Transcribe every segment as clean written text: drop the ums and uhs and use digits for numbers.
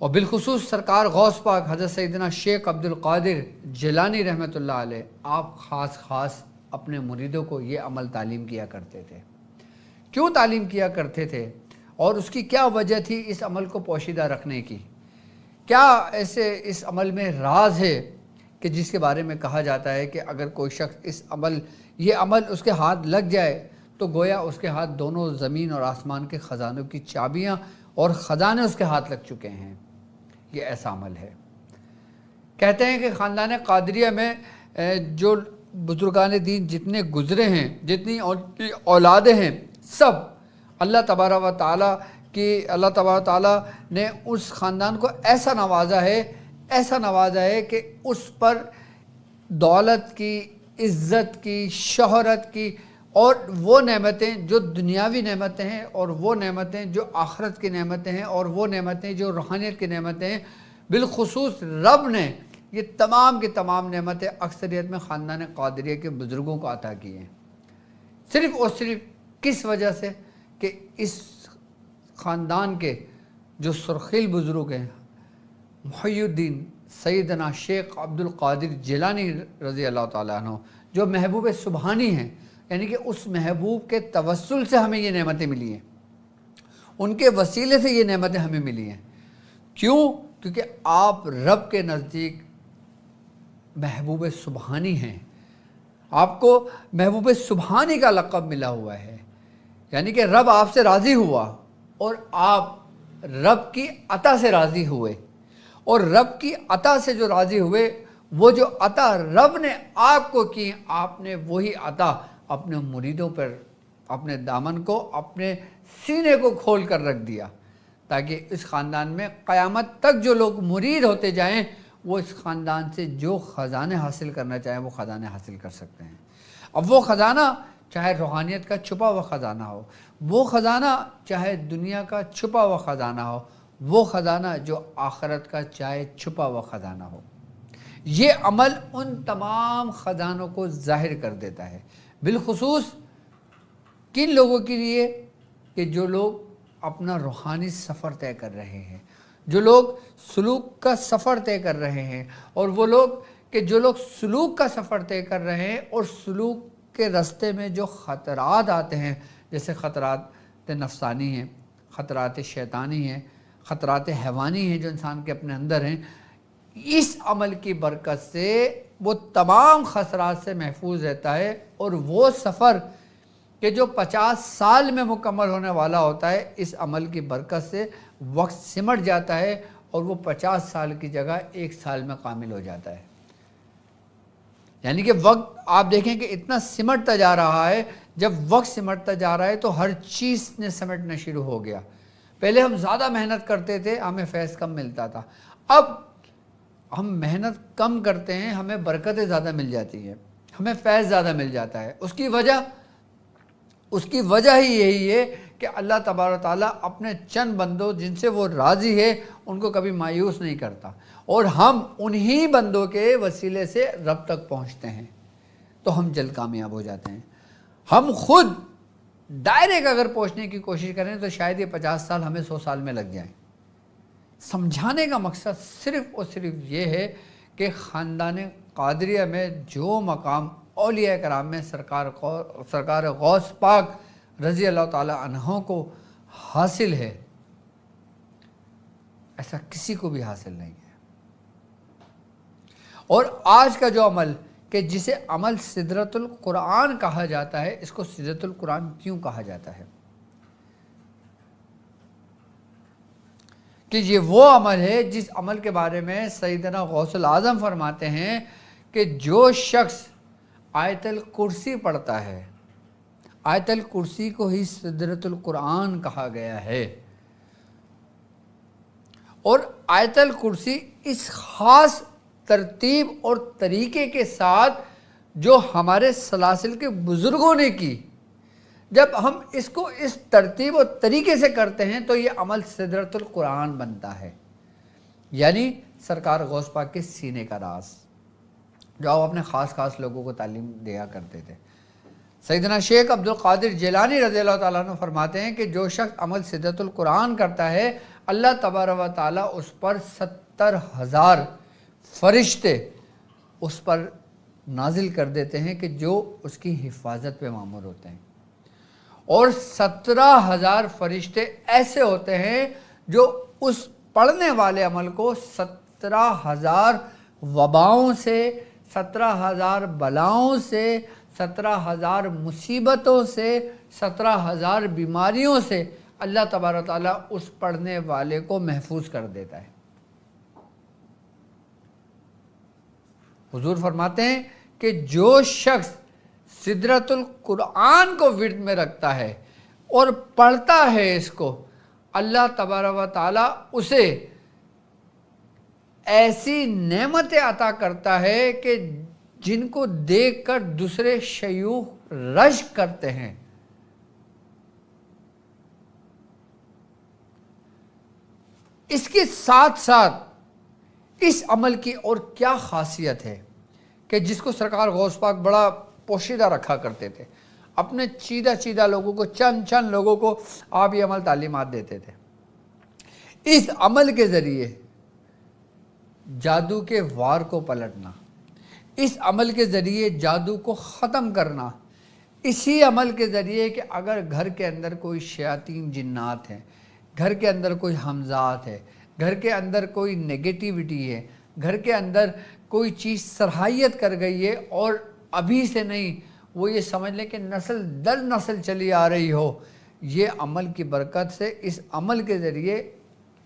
اور بالخصوص سرکار غوث پاک حضرت سیدنا شیخ عبد القادر جیلانی رحمۃ اللہ علیہ، آپ خاص اپنے مریدوں کو یہ عمل تعلیم کیا کرتے تھے۔ کیوں تعلیم کیا کرتے تھے اور اس کی کیا وجہ تھی اس عمل کو پوشیدہ رکھنے کی؟ کیا ایسے اس عمل میں راز ہے کہ جس کے بارے میں کہا جاتا ہے کہ اگر کوئی شخص یہ عمل اس کے ہاتھ لگ جائے تو گویا اس کے ہاتھ دونوں زمین اور آسمان کے خزانوں کی چابیاں اور خزانے اس کے ہاتھ لگ چکے ہیں؟ یہ ایسا عمل ہے۔ کہتے ہیں کہ خاندان قادریہ میں جو بزرگان دین جتنے گزرے ہیں، جتنی اولادیں ہیں، سب اللہ تبارک و تعالیٰ نے اس خاندان کو ایسا نوازا ہے کہ اس پر دولت کی، عزت کی، شہرت کی اور وہ نعمتیں جو دنیاوی نعمتیں ہیں اور وہ نعمتیں جو آخرت کی نعمتیں ہیں اور وہ نعمتیں جو روحانیت کی نعمتیں ہیں، بالخصوص رب نے یہ تمام کی تمام نعمتیں اکثریت میں خاندان قادریہ کے بزرگوں کو عطا کی ہیں۔ صرف اور صرف کس وجہ سے کہ اس خاندان کے جو سرخیل بزرگ ہیں، محی الدین سیدنا شیخ عبد القادر جیلانی رضی اللہ تعالیٰ عنہ، جو محبوب سبحانی ہیں، یعنی کہ اس محبوب کے توسل سے ہمیں یہ نعمتیں ملی ہیں، ان کے وسیلے سے یہ نعمتیں ہمیں ملی ہیں۔ کیوں؟ کیونکہ آپ رب کے نزدیک محبوب سبحانی ہیں، آپ کو محبوب سبحانی کا لقب ملا ہوا ہے، یعنی کہ رب آپ سے راضی ہوا اور آپ رب کی عطا سے راضی ہوئے، اور رب کی عطا سے جو راضی ہوئے، وہ جو عطا رب نے آپ کو کی، آپ نے وہی عطا اپنے مریدوں پر، اپنے دامن کو، اپنے سینے کو کھول کر رکھ دیا، تاکہ اس خاندان میں قیامت تک جو لوگ مرید ہوتے جائیں وہ اس خاندان سے جو خزانے حاصل کرنا چاہیں وہ خزانے حاصل کر سکتے ہیں۔ اب وہ خزانہ چاہے روحانیت کا چھپا ہوا خزانہ ہو، وہ خزانہ چاہے دنیا کا چھپا ہوا خزانہ ہو، وہ خزانہ جو آخرت کا چاہے چھپا ہوا خزانہ ہو، یہ عمل ان تمام خزانوں کو ظاہر کر دیتا ہے۔ بالخصوص کن لوگوں کے لیے؟ کہ جو لوگ اپنا روحانی سفر طے کر رہے ہیں، جو لوگ سلوک کا سفر طے کر رہے ہیں، اور وہ لوگ کہ جو لوگ سلوک کا سفر طے کر رہے ہیں اور سلوک کے رستے میں جو خطرات آتے ہیں، جیسے خطرات نفسانی ہیں، خطرات شیطانی ہیں، خطرات حیوانی ہیں جو انسان کے اپنے اندر ہیں، اس عمل کی برکت سے وہ تمام خطرات سے محفوظ رہتا ہے، اور وہ سفر کہ جو 50 سال میں مکمل ہونے والا ہوتا ہے، اس عمل کی برکت سے وقت سمٹ جاتا ہے اور وہ 50 سال کی جگہ 1 سال میں کامل ہو جاتا ہے۔ یعنی کہ وقت آپ دیکھیں کہ اتنا سمٹتا جا رہا ہے، جب وقت سمٹتا جا رہا ہے تو ہر چیز نے سمٹنا شروع ہو گیا۔ پہلے ہم زیادہ محنت کرتے تھے، ہمیں فیض کم ملتا تھا، اب ہم محنت کم کرتے ہیں، ہمیں برکتیں زیادہ مل جاتی ہیں، ہمیں فیض زیادہ مل جاتا ہے۔ اس کی وجہ ہی یہی ہے کہ اللہ تبارک و تعالیٰ اپنے چند بندوں جن سے وہ راضی ہے ان کو کبھی مایوس نہیں کرتا، اور ہم انہی بندوں کے وسیلے سے رب تک پہنچتے ہیں تو ہم جلد کامیاب ہو جاتے ہیں۔ ہم خود ڈائریکٹ اگر پہنچنے کی کوشش کریں تو شاید یہ 50 سال ہمیں 100 سال میں لگ جائیں۔ سمجھانے کا مقصد صرف اور صرف یہ ہے کہ خاندان قادریہ میں جو مقام اولیاء کرام میں سرکار غوث پاک رضی اللہ تعالیٰ عنہ کو حاصل ہے، ایسا کسی کو بھی حاصل نہیں ہے۔ اور آج کا جو عمل کہ جسے عمل سدرۃ القرآن کہا جاتا ہے، اس کو سدرۃ القرآن کیوں کہا جاتا ہے؟ کہ یہ وہ عمل ہے جس عمل کے بارے میں سیدنا غوث العظم فرماتے ہیں کہ جو شخص آیت الکرسی پڑھتا ہے، آیت الکرسی کو ہی سدرۃ القرآن کہا گیا ہے، اور آیت الکرسی اس خاص ترتیب اور طریقے کے ساتھ جو ہمارے سلاسل کے بزرگوں نے کی، جب ہم اس کو اس ترتیب اور طریقے سے کرتے ہیں تو یہ عمل سدرۃ القرآن بنتا ہے، یعنی سرکار غوث پاک کے سینے کا راز جو آپ اپنے خاص لوگوں کو تعلیم دیا کرتے تھے۔ سیدنا شیخ عبد القادر جیلانی رضی اللہ تعالیٰ عنہ فرماتے ہیں کہ جو شخص عمل سدرۃ القرآن کرتا ہے، اللہ تبارک و تعالیٰ اس پر 70,000 فرشتے اس پر نازل کر دیتے ہیں کہ جو اس کی حفاظت پہ مامور ہوتے ہیں، اور 17,000 فرشتے ایسے ہوتے ہیں جو اس پڑھنے والے عمل کو 17,000 وباؤں سے، 17,000 بلاؤں سے، 17,000 مصیبتوں سے، 17,000 بیماریوں سے اللہ تبارک و تعالیٰ اس پڑھنے والے کو محفوظ کر دیتا ہے۔ حضور فرماتے ہیں کہ جو شخص سدرۃ القرآن کو ورد میں رکھتا ہے اور پڑھتا ہے اس کو، اللہ تبارک و تعالیٰ اسے ایسی نعمتیں عطا کرتا ہے کہ جن کو دیکھ کر دوسرے شیوخ رشک کرتے ہیں۔ اس کے ساتھ ساتھ اس عمل کی اور کیا خاصیت ہے کہ جس کو سرکار غوث پاک بڑا پوشیدہ رکھا کرتے تھے، اپنے چیدہ لوگوں کو، چند لوگوں کو آپ یہ عمل تعلیمات دیتے تھے۔ اس عمل کے ذریعے جادو کے وار کو پلٹنا، اس عمل کے ذریعے جادو کو ختم کرنا، اسی عمل کے ذریعے کہ اگر گھر کے اندر کوئی شیاطین جنات ہیں، گھر کے اندر کوئی حمزات ہے، گھر کے اندر کوئی نیگیٹیوٹی ہے، گھر کے اندر کوئی چیز صلاحیت کر گئی ہے اور ابھی سے نہیں، وہ یہ سمجھ لیں کہ نسل در نسل چلی آ رہی ہو، یہ عمل کی برکت سے اس عمل کے ذریعے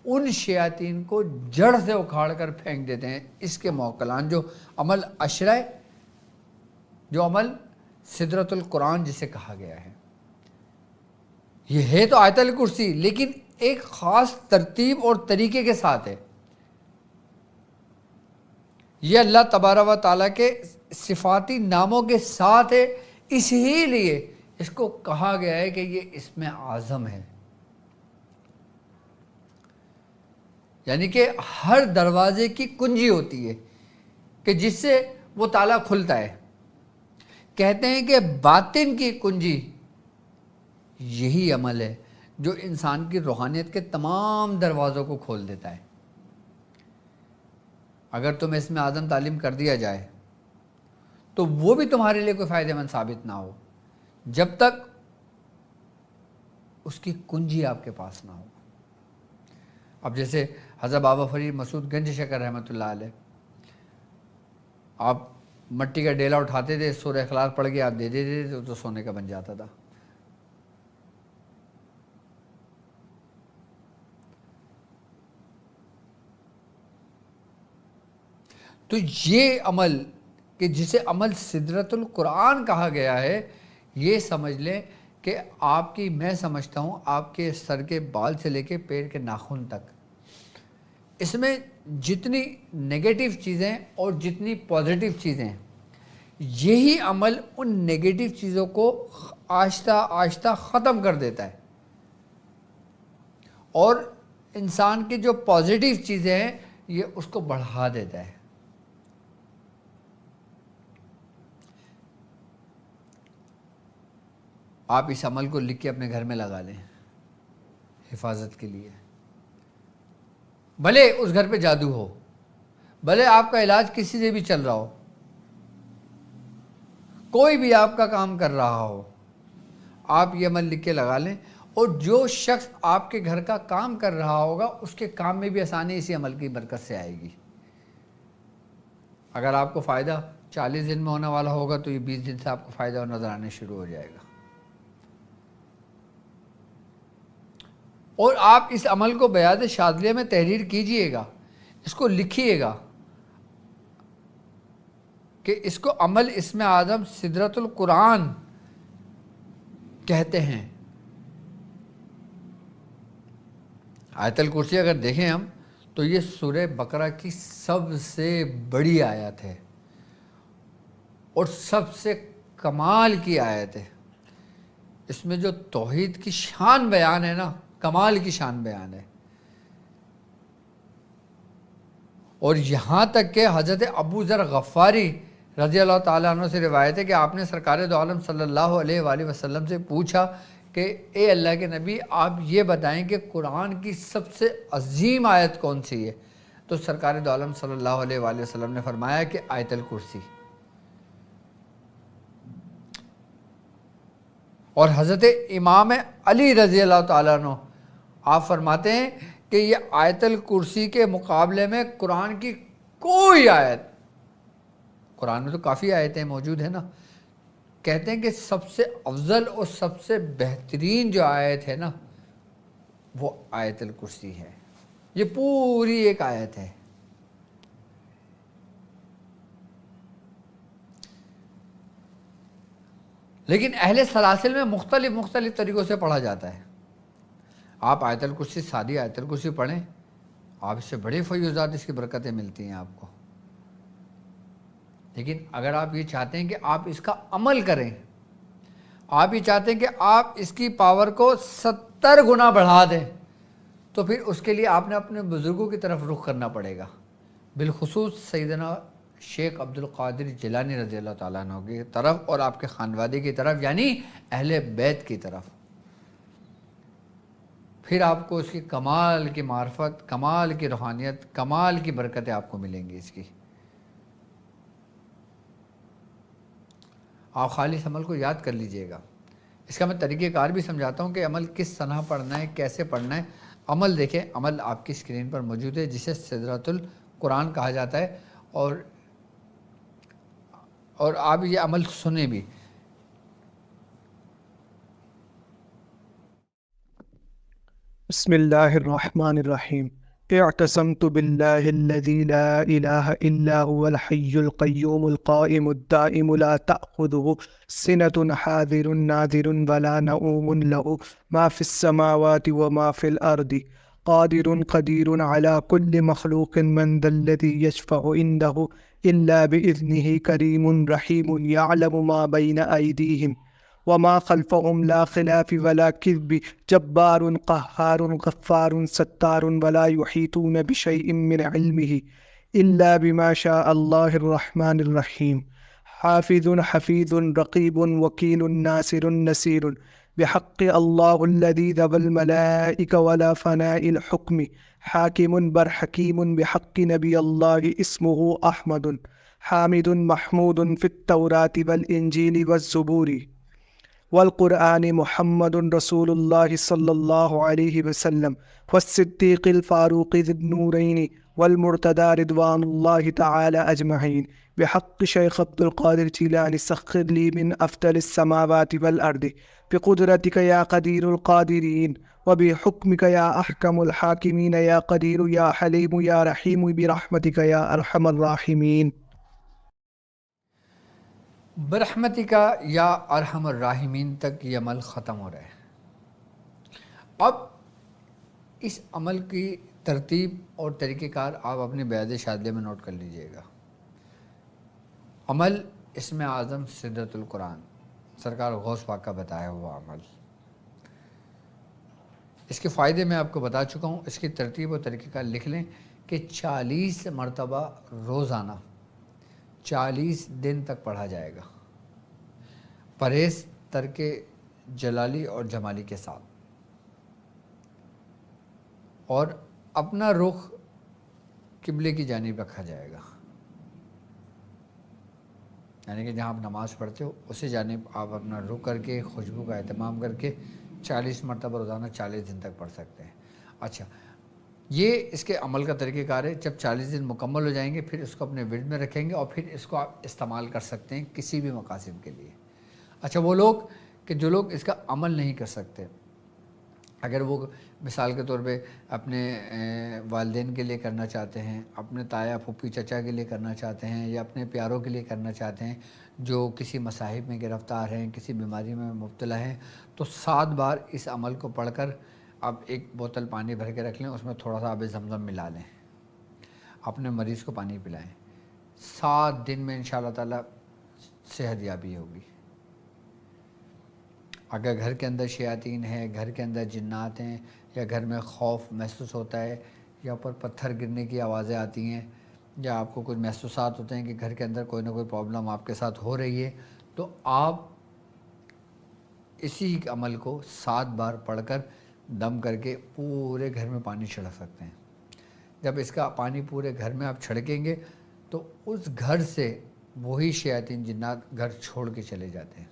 ان شیاطین کو جڑ سے اکھاڑ کر پھینک دیتے ہیں۔ اس کے موکلان جو عمل عشرہ، جو عمل سدرۃ القرآن جسے کہا گیا ہے، یہ ہے تو آیت الکرسی، لیکن ایک خاص ترتیب اور طریقے کے ساتھ ہے۔ یہ اللہ تبارک و تعالیٰ کے صفاتی ناموں کے ساتھ ہے، اسی لیے اس کو کہا گیا ہے کہ یہ اسم اعظم ہے، یعنی کہ ہر دروازے کی کنجی ہوتی ہے کہ جس سے وہ تالا کھلتا ہے۔ کہتے ہیں کہ باطن کی کنجی یہی عمل ہے جو انسان کی روحانیت کے تمام دروازوں کو کھول دیتا ہے۔ اگر تمہیں اسم اعظم تعلیم کر دیا جائے تو وہ بھی تمہارے لیے کوئی فائدہ مند ثابت نہ ہو جب تک اس کی کنجی آپ کے پاس نہ ہو۔ اب جیسے حضرت بابا فرید مسعود گنج شکر رحمۃ اللہ علیہ، آپ مٹی کا ڈیلا اٹھاتے تھے، سورہ اخلاص پڑھ کے آپ دے دیتے تھے تو سونے کا بن جاتا تھا۔ تو یہ عمل کہ جسے عمل سدرۃ القرآن کہا گیا ہے، یہ سمجھ لیں کہ آپ کی، میں سمجھتا ہوں آپ کے سر کے بال سے لے کے پیر کے ناخن تک، اس میں جتنی نیگیٹو چیزیں اور جتنی پازیٹیو چیزیں، یہی عمل ان نیگیٹو چیزوں کو آہستہ آہستہ ختم کر دیتا ہے، اور انسان کی جو پازیٹیو چیزیں ہیں یہ اس کو بڑھا دیتا ہے۔ آپ اس عمل کو لکھ کے اپنے گھر میں لگا لیں حفاظت کے لیے۔ بھلے اس گھر پہ جادو ہو، بھلے آپ کا علاج کسی سے بھی چل رہا ہو، کوئی بھی آپ کا کام کر رہا ہو، آپ یہ عمل لکھ کے لگا لیں، اور جو شخص آپ کے گھر کا کام کر رہا ہوگا اس کے کام میں بھی آسانی اسی عمل کی برکت سے آئے گی۔ اگر آپ کو فائدہ 40 دن میں ہونے والا ہوگا تو یہ 20 دن سے آپ کو فائدہ نظر آنے شروع ہو جائے گا۔ اور آپ اس عمل کو بیاض شاذلیہ میں تحریر کیجئے گا، اس کو لکھیے گا کہ اس کو عمل اسم اعظم سدرۃ القرآن کہتے ہیں۔ آیت الکرسی اگر دیکھیں ہم تو یہ سورہ بقرہ کی سب سے بڑی آیت ہے اور سب سے کمال کی آیت ہے۔ اس میں جو توحید کی شان بیان ہے نا، کمال کی شان بیان ہے۔ اور یہاں تک کہ حضرت ابو ذر غفاری رضی اللہ تعالیٰ عنہ سے روایت ہے کہ آپ نے سرکار دو عالم صلی اللہ علیہ وآلہ وسلم سے پوچھا کہ کہ اے اللہ کے نبی آپ یہ بتائیں کہ قرآن کی سب سے عظیم آیت کون سی ہے؟ تو سرکار دو عالم صلی اللہ علیہ وآلہ وسلم نے فرمایا کہ آیت الکرسی۔ اور حضرت امام علی رضی اللہ تعالیٰ عنہ آپ فرماتے ہیں کہ یہ آیت الکرسی کے مقابلے میں قرآن کی کوئی آیت، قرآن میں تو کافی آیتیں موجود ہیں نا، کہتے ہیں کہ سب سے افضل اور سب سے بہترین جو آیت ہے نا وہ آیت الکرسی ہے۔ یہ پوری ایک آیت ہے۔ لیکن اہل سلاسل میں مختلف طریقوں سے پڑھا جاتا ہے۔ آپ آیت الکرسی، سادی آیت الکرسی پڑھیں، آپ اس سے بڑے فیوزات، اس کی برکتیں ملتی ہیں آپ کو۔ لیکن اگر آپ یہ چاہتے ہیں کہ آپ اس کا عمل کریں، آپ یہ چاہتے ہیں کہ آپ اس کی پاور کو 70 گنا بڑھا دیں، تو پھر اس کے لیے آپ نے اپنے بزرگوں کی طرف رخ کرنا پڑے گا، بالخصوص سیدنا شیخ عبد القادر جیلانی رضی اللہ تعالیٰ عنہ کی طرف اور آپ کے خانوادے کی طرف، یعنی اہل بیت کی طرف۔ پھر آپ کو اس کی کمال کی معرفت، کمال کی روحانیت، کمال کی برکتیں آپ کو ملیں گی اس کی۔ آپ خالص عمل کو یاد کر لیجئے گا۔ اس کا میں طریقہ کار بھی سمجھاتا ہوں کہ عمل کس طرح پڑھنا ہے، کیسے پڑھنا ہے۔ عمل دیکھیں، عمل آپ کی اسکرین پر موجود ہے، جسے سدرۃ القرآن کہا جاتا ہے، اور آپ یہ عمل سنیں بھی۔ بسم اللہ الرحمن الرحیم۔ اعتصمت باللہ الذی لا الہ الا هو الحی القیوم القائم الدائم لا تأخذه سنة حاضر ناظر ولا نؤوم له ما في السماوات وما في الأرض قادر قدیر على كل مخلوق من ذا الذي يشفع عنده إلا بإذنه کریم رحیم يعلم ما بين أيديهم وما خلفهم لا خلاف ولا كذب جبار قهار غفار ستار ولا يحيطون بشيء من علمه إلا بما شاء الله الرحمن الرحيم حافظ حفيظ رقيب وكيل ناصر نسير بحق الله الذي ذب الملائكة ولا فناء الحكم حاكم برحكيم بحق نبي الله اسمه أحمد حامد محمود في التوراة والإنجيل والزبور والقرآن محمد رسول اللہ صلی اللہ علیہ وسلم والصدیق الفاروق ذی النورین والمرتضی رضوان اللہ تعالی اجمعین بحق شیخ عبد القادر جیلانی سخر لی من افضل السماوات والارض بقدرتک یا قدیر القادرین وبحکمک یا احکم الحاکمین یا قدیر یا حلیم یا رحیم برحمتک یا ارحم الراحمین۔ برحمتک یا ارحم الراحمین تک یہ عمل ختم ہو رہا ہے۔ اب اس عمل کی ترتیب اور طریقہ کار آپ اپنے بیان شاذلیہ میں نوٹ کر لیجئے گا۔ عمل اسم اعظم سدرۃ القرآن، سرکار غوث پاک کا بتایا ہوا عمل۔ اس کے فائدے میں آپ کو بتا چکا ہوں، اس کی ترتیب اور طریقہ کار لکھ لیں کہ 40 مرتبہ روزانہ 40 دن تک پڑھا جائے گا، پرہیز ترک جلالی اور جمالی کے ساتھ، اور اپنا رخ قبلے کی جانب رکھا جائے گا، یعنی کہ جہاں آپ نماز پڑھتے ہو اسی جانب آپ اپنا رخ کر کے خوشبو کا اہتمام کر کے 40 مرتبہ روزانہ 40 دن تک پڑھ سکتے ہیں۔ اچھا، یہ اس کے عمل کا طریقہ کار ہے۔ جب 40 دن مکمل ہو جائیں گے پھر اس کو اپنے ورد میں رکھیں گے، اور پھر اس کو آپ استعمال کر سکتے ہیں کسی بھی مقاصد کے لیے۔ اچھا، وہ لوگ کہ جو لوگ اس کا عمل نہیں کر سکتے، اگر وہ مثال کے طور پہ اپنے والدین کے لیے کرنا چاہتے ہیں، اپنے تایا پھوپھی چچا کے لیے کرنا چاہتے ہیں، یا اپنے پیاروں کے لیے کرنا چاہتے ہیں جو کسی مصائب میں گرفتار ہیں، کسی بیماری میں مبتلا ہیں، تو 7 بار اس عمل کو پڑھ کر اب ایک بوتل پانی بھر کے رکھ لیں، اس میں تھوڑا سا آب زمزم ملا لیں، اپنے مریض کو پانی پلائیں، 7 دن میں انشاءاللہ تعالی صحت یابی ہوگی۔ اگر گھر کے اندر شیاطین ہیں، گھر کے اندر جنات ہیں، یا گھر میں خوف محسوس ہوتا ہے، یا اوپر پتھر گرنے کی آوازیں آتی ہیں، یا آپ کو کچھ محسوسات ہوتے ہیں کہ گھر کے اندر کوئی نہ کوئی پرابلم آپ کے ساتھ ہو رہی ہے، تو آپ اسی عمل کو 7 بار پڑھ کر دم کر کے پورے گھر میں پانی چھڑک سکتے ہیں۔ جب اس کا پانی پورے گھر میں آپ چھڑکیں گے تو اس گھر سے وہی شیاطین جنات گھر چھوڑ کے چلے جاتے ہیں۔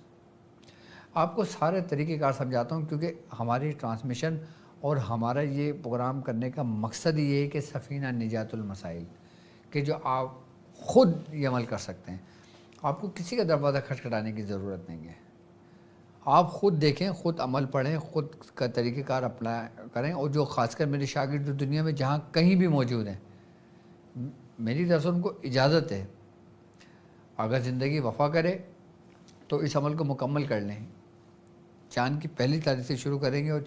آپ کو سارے طریقہ کار سمجھاتا ہوں کیونکہ ہماری ٹرانسمیشن اور ہمارا یہ پروگرام کرنے کا مقصد یہ ہے کہ سفینہ نجات المسائل، کہ جو آپ خود یہ عمل کر سکتے ہیں۔ آپ کو کسی کا دروازہ کھٹکھٹانے کی ضرورت نہیں ہے۔ آپ خود دیکھیں، خود عمل پڑھیں، خود کا طریقہ کار اپلائی کریں، اور جو خاص کر میرے شاگرد جو دنیا میں جہاں کہیں بھی موجود ہیں، میری طرف سے ان کو اجازت ہے، اگر زندگی وفا کرے تو اس عمل کو مکمل کر لیں۔ چاند کی پہلی تاریخ سے شروع کریں گے اور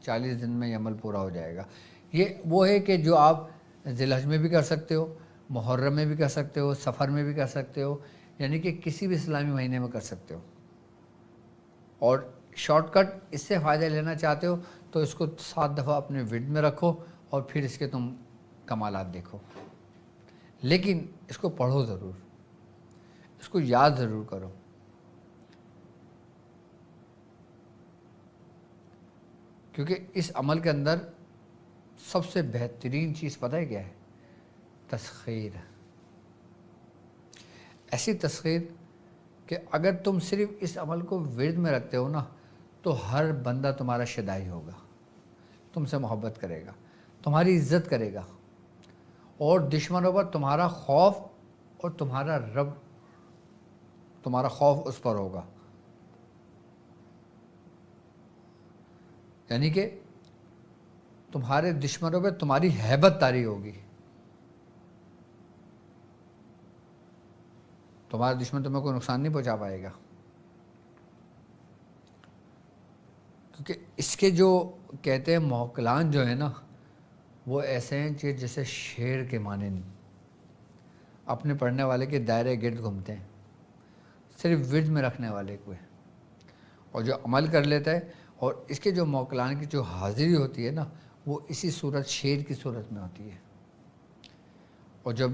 40 دن میں یہ عمل پورا ہو جائے گا۔ یہ وہ ہے کہ جو آپ ذی الحج میں بھی کر سکتے ہو، محرم میں بھی کر سکتے ہو، سفر میں بھی کر سکتے ہو، یعنی کہ کسی بھی اسلامی مہینے میں کر سکتے ہو۔ اور شارٹ کٹ اس سے فائدہ لینا چاہتے ہو تو اس کو 7 دفعہ اپنے ورد میں رکھو اور پھر اس کے تم کمالات دیکھو، لیکن اس کو پڑھو ضرور، اس کو یاد ضرور کرو۔ کیونکہ اس عمل کے اندر سب سے بہترین چیز پتہ ہے کیا ہے؟ تسخیر۔ ایسی تسخیر کہ اگر تم صرف اس عمل کو ورد میں رکھتے ہو نا تو ہر بندہ تمہارا شدائی ہوگا، تم سے محبت کرے گا، تمہاری عزت کرے گا، اور دشمنوں پر تمہارا خوف اور تمہارا خوف اس پر ہوگا، یعنی کہ تمہارے دشمنوں پہ تمہاری ہیبت طاری ہوگی۔ تمہارا دشمن تمہیں کوئی نقصان نہیں پہنچا پائے گا، کیونکہ اس کے جو کہتے ہیں موکلان جو ہیں نا، وہ ایسے ہیں کہ جیسے شیر کے مانند اپنے پڑھنے والے کے دائرے گرد گھومتے ہیں، صرف ورد میں رکھنے والے کو ہے، اور جو عمل کر لیتا ہے۔ اور اس کے جو موکلان کی جو حاضری ہوتی ہے نا، وہ اسی صورت شیر کی صورت میں ہوتی ہے۔ اور جب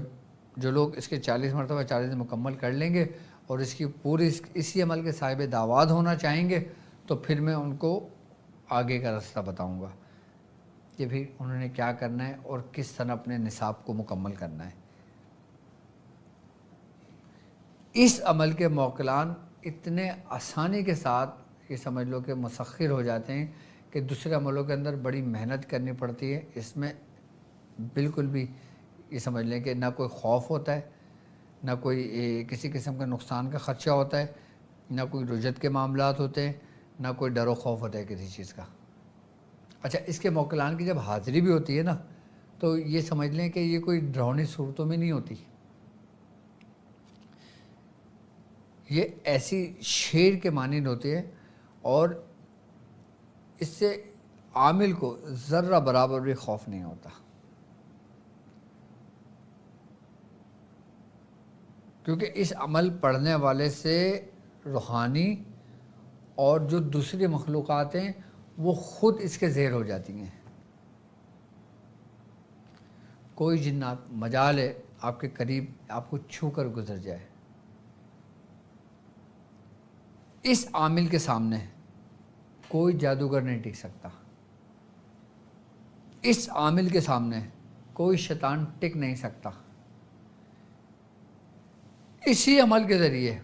جو لوگ اس کے 40 مرتبہ 40 دن مکمل کر لیں گے اور اس کی پوری اسی عمل کے صاحب دعوات ہونا چاہیں گے، تو پھر میں ان کو آگے کا راستہ بتاؤں گا کہ پھر انہوں نے کیا کرنا ہے اور کس طرح اپنے نصاب کو مکمل کرنا ہے۔ اس عمل کے موکلان اتنے آسانی کے ساتھ یہ سمجھ لو کہ مسخر ہو جاتے ہیں کہ دوسرے عملوں کے اندر بڑی محنت کرنی پڑتی ہے۔ اس میں بالکل بھی یہ سمجھ لیں کہ نہ کوئی خوف ہوتا ہے، نہ کوئی کسی قسم کا نقصان کا خدشہ ہوتا ہے، نہ کوئی رجت کے معاملات ہوتے ہیں، نہ کوئی ڈر و خوف ہوتا ہے کسی چیز کا۔ اچھا، اس کے موکلان کی جب حاضری بھی ہوتی ہے نا، تو یہ سمجھ لیں کہ یہ کوئی ڈراؤنی صورتوں میں نہیں ہوتی، یہ ایسی شیر کے مانند ہوتی ہے، اور اس سے عامل کو ذرہ برابر بھی خوف نہیں ہوتا، کیونکہ اس عمل پڑھنے والے سے روحانی اور جو دوسری مخلوقات ہیں وہ خود اس کے زیر ہو جاتی ہیں۔ کوئی جنات مجال ہے آپ کے قریب آپ کو چھو کر گزر جائے، اس عامل کے سامنے کوئی جادوگر نہیں ٹک سکتا، اس عامل کے سامنے کوئی شیطان ٹک نہیں سکتا۔ اسی عمل کے ذریعے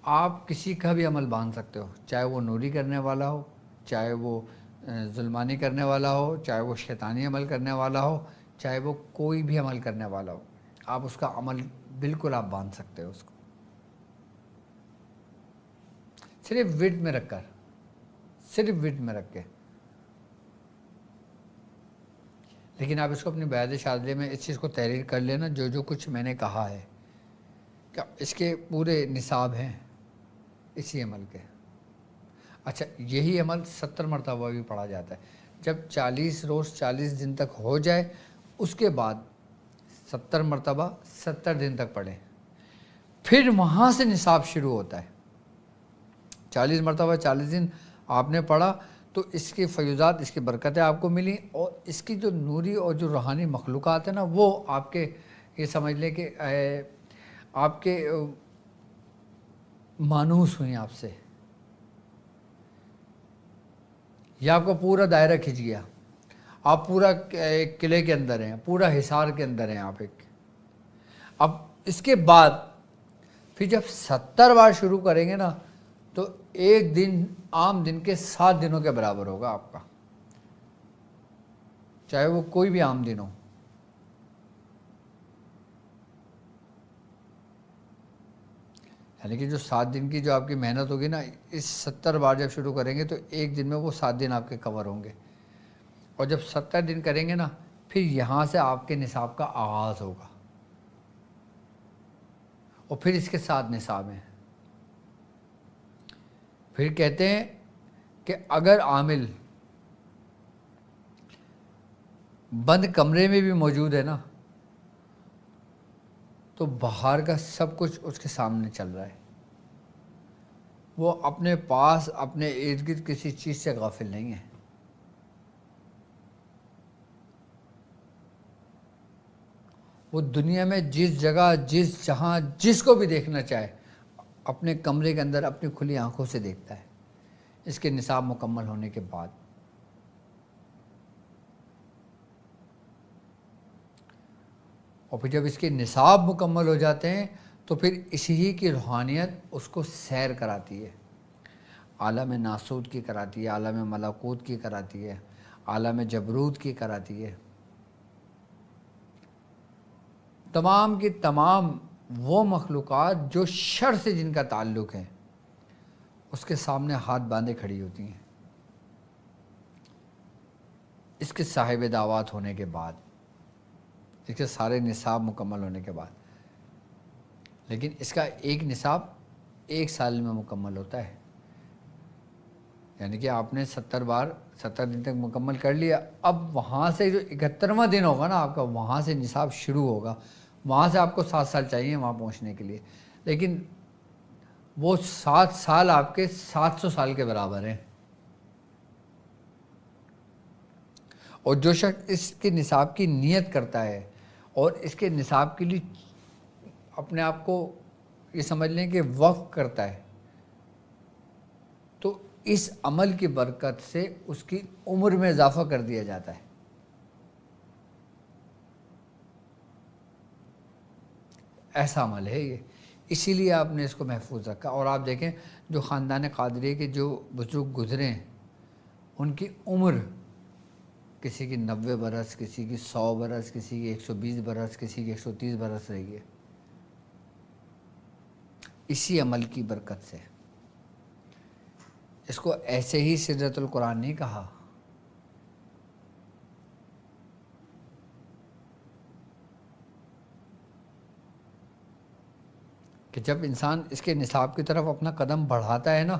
آپ کسی کا بھی عمل باندھ سکتے ہو، چاہے وہ نوری کرنے والا ہو، چاہے وہ ظلمانی کرنے والا ہو، چاہے وہ شیطانی عمل کرنے والا ہو، چاہے وہ کوئی بھی عمل کرنے والا ہو، آپ اس کا عمل بالکل آپ باندھ سکتے ہو، اس کو صرف ورد میں رکھ کر، صرف ورد میں رکھ کے۔ لیکن آپ اس کو اپنی بیعت شاذلیہ میں اس چیز کو تحریر کر لینا، جو کچھ میں نے کہا ہے کہ اس کے پورے نصاب ہیں اسی عمل کے۔ اچھا، یہی عمل 70 مرتبہ بھی پڑھا جاتا ہے۔ جب 40 روز 40 دن تک ہو جائے، اس کے بعد 70 مرتبہ 70 دن تک پڑھیں، پھر وہاں سے نصاب شروع ہوتا ہے۔ 40 مرتبہ 40 دن آپ نے پڑھا تو اس کی فیوزات، اس کی برکتیں آپ کو ملی، اور اس کی جو نوری اور جو روحانی مخلوقات ہیں نا، وہ آپ کے یہ سمجھ لیں کہ آپ کے مانوس ہوئیں آپ سے، یہ آپ کا پورا دائرہ کھنچ گیا، آپ پورا ایک قلعے کے اندر ہیں، پورا حصار کے اندر ہیں آپ ایک۔ اب اس کے بعد پھر جب 70 بار شروع کریں گے نا تو ایک دن عام دن کے 7 دنوں کے برابر ہوگا آپ کا، چاہے وہ کوئی بھی عام دن ہو۔ یعنی کہ جو 7 دن کی جو آپ کی محنت ہوگی نا، اس 70 بار جب شروع کریں گے تو ایک دن میں وہ 7 دن آپ کے کور ہوں گے، اور جب 70 دن کریں گے نا پھر یہاں سے آپ کے نصاب کا آغاز ہوگا، اور پھر اس کے 7 نصاب ہیں۔ پھر کہتے ہیں کہ اگر عامل بند کمرے میں بھی موجود ہے نا تو باہر کا سب کچھ اس کے سامنے چل رہا ہے، وہ اپنے پاس اپنے ارد گرد کسی چیز سے غافل نہیں ہے۔ وہ دنیا میں جس جگہ جس جہاں جس کو بھی دیکھنا چاہے اپنے کمرے کے اندر اپنی کھلی آنکھوں سے دیکھتا ہے اس کے نصاب مکمل ہونے کے بعد۔ اور پھر جب اس کے نصاب مکمل ہو جاتے ہیں تو پھر اسی کی روحانیت اس کو سیر کراتی ہے، عالم ناسوت کی کراتی ہے، عالم ملکوت کی کراتی ہے، عالم جبروت کی کراتی ہے، تمام کی تمام وہ مخلوقات جو شر سے جن کا تعلق ہے اس کے سامنے ہاتھ باندھے کھڑی ہوتی ہیں اس کے صاحب دعوات ہونے کے بعد، اس کے سارے نصاب مکمل ہونے کے بعد۔ لیکن اس کا ایک نصاب 1 سال میں مکمل ہوتا ہے، یعنی کہ آپ نے 70 دن تک مکمل کر لیا، اب وہاں سے جو 71واں دن ہوگا نا آپ کا، وہاں سے نصاب شروع ہوگا، وہاں سے آپ کو 7 سال چاہیے وہاں پہنچنے کے لیے، لیکن وہ 7 سال آپ کے 700 سال کے برابر ہیں۔ اور جو شخص اس کے نصاب کی نیت کرتا ہے اور اس کے نصاب کے لیے اپنے آپ کو یہ سمجھ لیں کہ وقف کرتا ہے، تو اس عمل کی برکت سے اس کی عمر میں اضافہ کر دیا جاتا ہے۔ ایسا عمل ہے یہ، اسی لیے آپ نے اس کو محفوظ رکھا۔ اور آپ دیکھیں جو خاندان قادریہ کے جو بزرگ گزرے ہیں ان کی عمر کسی کی 90 برس، کسی کی 100 برس، کسی کی 120 برس، کسی کی 130 برس رہی ہے، اسی عمل کی برکت سے۔ اس کو ایسے ہی سدرۃ القرآن نہیں کہا، کہ جب انسان اس کے نصاب کی طرف اپنا قدم بڑھاتا ہے نا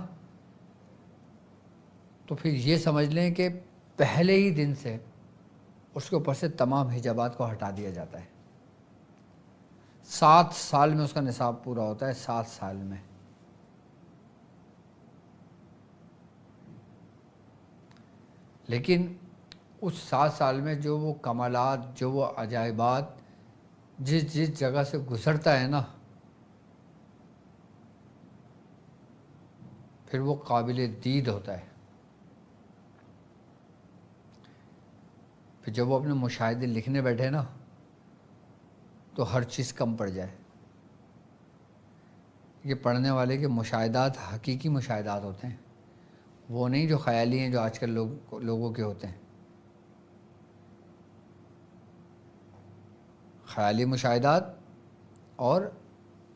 تو پھر یہ سمجھ لیں کہ پہلے ہی دن سے اس کے اوپر سے تمام حجابات کو ہٹا دیا جاتا ہے۔ 7 سال میں اس کا نصاب پورا ہوتا ہے، 7 سال میں۔ لیکن اس 7 سال میں جو وہ کمالات، جو وہ عجائبات جس جگہ سے گزرتا ہے نا، پھر وہ قابل دید ہوتا ہے۔ پھر جب وہ اپنے مشاہدے لکھنے بیٹھے نا تو ہر چیز کم پڑ جائے۔ یہ پڑھنے والے کے مشاہدات حقیقی مشاہدات ہوتے ہیں، وہ نہیں جو خیالی ہیں جو آج کل لوگوں کے ہوتے ہیں۔ خیالی مشاہدات اور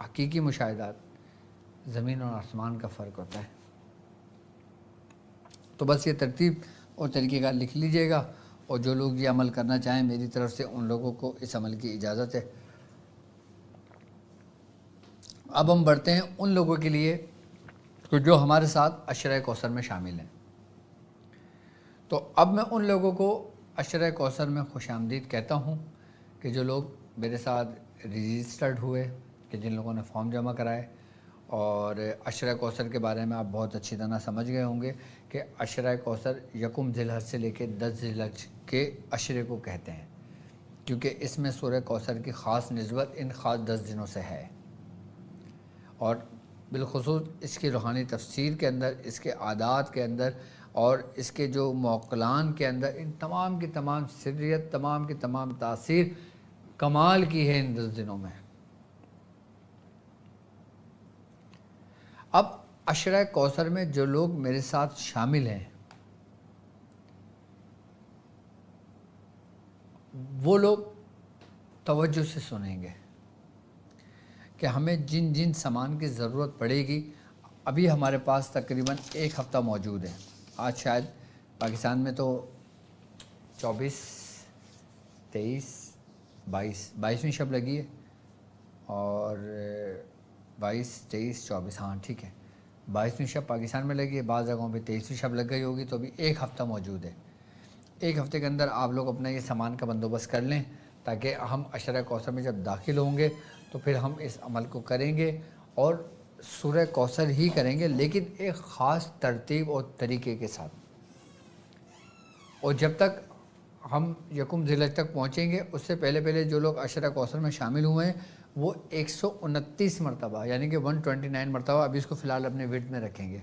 حقیقی مشاہدات، زمین اور آسمان کا فرق ہوتا ہے۔ تو بس یہ ترتیب اور طریقہ کار لکھ لیجئے گا، اور جو لوگ یہ عمل کرنا چاہیں میری طرف سے ان لوگوں کو اس عمل کی اجازت ہے۔ اب ہم بڑھتے ہیں ان لوگوں کے لیے جو ہمارے ساتھ عشرہ کوثر میں شامل ہیں۔ تو اب میں ان لوگوں کو عشرہ کوثر میں خوش آمدید کہتا ہوں کہ جو لوگ میرے ساتھ رجسٹرڈ ہوئے، کہ جن لوگوں نے فارم جمع کرائے، اور عشرہ کوثر کے بارے میں آپ بہت اچھی طرح سمجھ گئے ہوں گے کہ عشرہ کوثر 1 ذی الحج سے لے کے 10 ذی الحج کے عشرے کو کہتے ہیں، کیونکہ اس میں سورہ کوثر کی خاص نسبت ان خاص 10 دنوں سے ہے، اور بالخصوص اس کی روحانی تفسیر کے اندر، اس کے عادات کے اندر اور اس کے جو موکلان کے اندر ان تمام کی تمام سریت، تمام کی تمام تاثیر کمال کی ہے ان 10 دنوں میں۔ اب عشرہ کوثر میں جو لوگ میرے ساتھ شامل ہیں وہ لوگ توجہ سے سنیں گے کہ ہمیں جن جن سامان کی ضرورت پڑے گی ابھی ہمارے پاس تقریباً 1 ہفتہ موجود ہے۔ آج شاید پاکستان میں تو 24، 23، 22ویں شب لگی ہے، اور 22، 23، 24، ہاں ٹھیک ہے، 22ویں شب پاکستان میں لگی ہے، بعض جگہوں پہ 23ویں شب لگ گئی ہوگی، تو ابھی 1 ہفتہ موجود ہے۔ 1 ہفتے کے اندر آپ لوگ اپنا یہ سامان کا بندوبست کر لیں تاکہ ہم عشرہ کوثر میں جب داخل ہوں گے تو پھر ہم اس عمل کو کریں گے اور سورہ کوثر ہی کریں گے، لیکن ایک خاص ترتیب اور طریقے کے ساتھ۔ اور جب تک ہم یکم ذی الحجہ تک پہنچیں گے اس سے پہلے جو لوگ عشرہ کوثر میں شامل ہوئے ہیں وہ 129 مرتبہ یعنی کہ 129 مرتبہ ابھی اس کو فی الحال اپنے ورد میں رکھیں گے،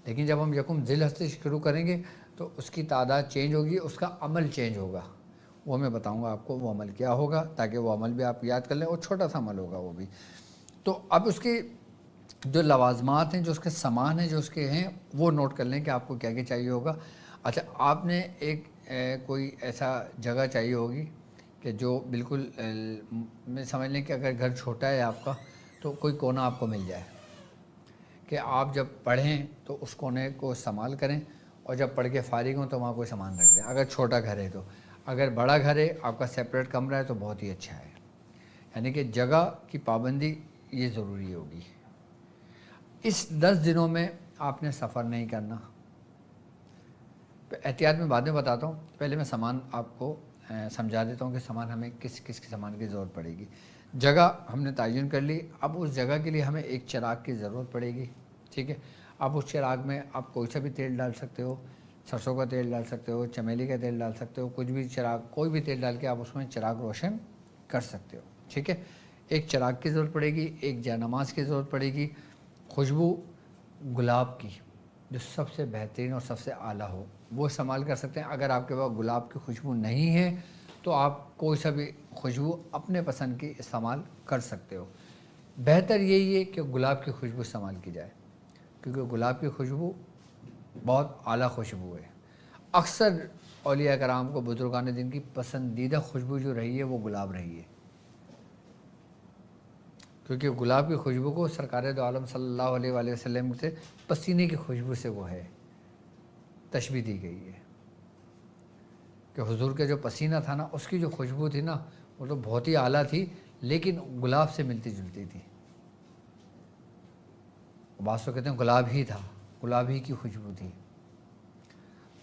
لیکن جب ہم یکم ذی الحجہ سے شروع کریں گے تو اس کی تعداد چینج ہوگی، اس کا عمل چینج ہوگا، وہ میں بتاؤں گا آپ کو وہ عمل کیا ہوگا تاکہ وہ عمل بھی آپ یاد کر لیں، اور چھوٹا سا عمل ہوگا وہ بھی۔ تو اب اس کی جو لوازمات ہیں، جو اس کے سامان ہیں، جو اس کے ہیں، وہ نوٹ کر لیں کہ آپ کو کیا کیا چاہیے ہوگا۔ اچھا، آپ نے ایک کوئی ایسا جگہ چاہیے ہوگی کہ جو بالکل میں سمجھ لیں کہ اگر گھر چھوٹا ہے آپ کا تو کوئی کونا آپ کو مل جائے کہ آپ جب پڑھیں تو اس کونے کو استعمال کریں، اور جب پڑھ کے فارغ ہوں تو وہاں کوئی سامان رکھ دیں، اگر چھوٹا گھر ہے تو۔ اگر بڑا گھر ہے، آپ کا سیپریٹ کمرہ ہے تو بہت ہی اچھا ہے، یعنی کہ جگہ کی پابندی یہ ضروری ہوگی۔ اس 10 دنوں میں آپ نے سفر نہیں کرنا۔ احتیاط میں بعد میں بتاتا ہوں، پہلے میں سامان آپ کو سمجھا دیتا ہوں کہ سامان ہمیں کس کس کے سامان کی ضرورت پڑے گی۔ جگہ ہم نے تعین کر لی، اب اس جگہ کے لیے ہمیں ایک چراغ کی ضرورت پڑے گی، ٹھیک ہے۔ اب اس چراغ میں آپ کوئی سا بھی تیل ڈال سکتے ہو، سرسوں کا تیل ڈال سکتے ہو، چمیلی کا تیل ڈال سکتے ہو، کچھ بھی چراغ، کوئی بھی تیل ڈال کے آپ اس میں چراغ روشن کر سکتے ہو، ٹھیک ہے۔ ایک چراغ کی ضرورت پڑے گی، ایک جائے نماز کی ضرورت پڑے گی، خوشبو گلاب کی جو سب سے بہترین اور سب سے اعلیٰ ہو وہ استعمال کر سکتے ہیں۔ اگر آپ کے پاس گلاب کی خوشبو نہیں ہے تو آپ کوئی سا بھی خوشبو اپنے پسند کی استعمال کر سکتے ہو۔ بہتر یہی ہے کہ گلاب کی خوشبو استعمال کی جائے، کیونکہ گلاب کی خوشبو بہت اعلیٰ خوشبو ہے۔ اکثر اولیاء کرام کو، بزرگان دین کی پسندیدہ خوشبو جو رہی ہے وہ گلاب رہی ہے، کیونکہ گلاب کی خوشبو کو سرکار دو عالم صلی اللہ علیہ وآلہ وسلم سے پسینے کی خوشبو سے وہ ہے تشبیہ دی گئی ہے کہ حضور کے جو پسینہ تھا نا اس کی جو خوشبو تھی نا وہ تو بہت ہی اعلیٰ تھی، لیکن گلاب سے ملتی جلتی تھی۔ بعض تو کہتے ہیں گلاب ہی تھا، گلاب ہی کی خوشبو تھی۔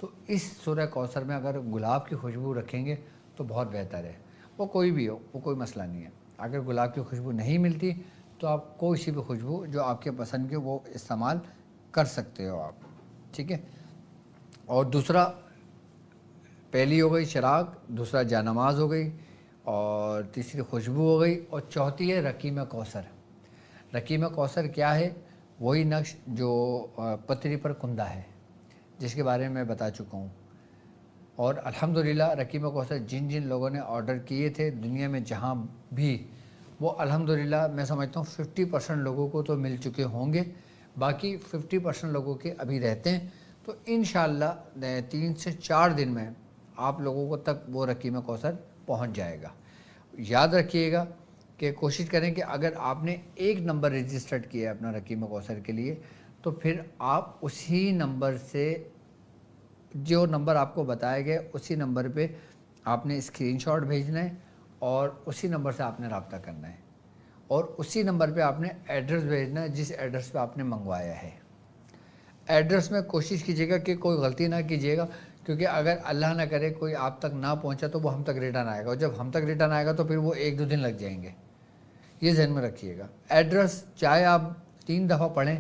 تو اس سورہ کوثر میں اگر گلاب کی خوشبو رکھیں گے تو بہت بہتر ہے، وہ کوئی بھی ہو، وہ کوئی مسئلہ نہیں ہے۔ اگر گلاب کی خوشبو نہیں ملتی تو آپ کوئی سی بھی خوشبو جو آپ کے پسند کی وہ استعمال کر سکتے ہو آپ، ٹھیک ہے۔ اور دوسرا، پہلی ہو گئی چراغ، دوسرا جائے نماز ہو گئی، اور تیسری خوشبو ہو گئی، اور چوتھی ہے رقیم کوثر۔ رقیم کوثر کیا ہے؟ وہی نقش جو پتری پر کندہ ہے، جس کے بارے میں بتا چکا ہوں۔ اور الحمدللہ رقیم کوثر جن جن لوگوں نے آرڈر کیے تھے دنیا میں جہاں بھی، وہ الحمدللہ میں سمجھتا ہوں 50% لوگوں کو تو مل چکے ہوں گے، باقی 50% لوگوں کے ابھی رہتے ہیں۔ تو انشاءاللہ 3 سے 4 دن میں آپ لوگوں کو تک وہ رقیم کوثر پہنچ جائے گا۔ یاد رکھیے گا کہ کوشش کریں کہ اگر آپ نے 1 نمبر رجسٹرڈ کیا ہے اپنا رقیم کوثر کے لیے تو پھر آپ اسی نمبر سے، جو نمبر آپ کو بتائے گئے اسی نمبر پہ آپ نے اسکرین شاٹ بھیجنا ہے، اور اسی نمبر سے آپ نے رابطہ کرنا ہے، اور اسی نمبر پہ آپ نے ایڈریس بھیجنا ہے جس ایڈریس پہ آپ نے منگوایا ہے۔ ایڈریس میں کوشش کیجیے گا کہ کوئی غلطی نہ کیجیے گا، کیونکہ اگر اللہ نہ کرے کوئی آپ تک نہ پہنچا تو وہ ہم تک ریٹرن آئے گا، اور جب ہم تک ریٹرن آئے گا تو پھر وہ 1-2 دن لگ جائیں گے، یہ ذہن میں رکھیے گا۔ ایڈریس چاہے آپ 3 دفعہ پڑھیں،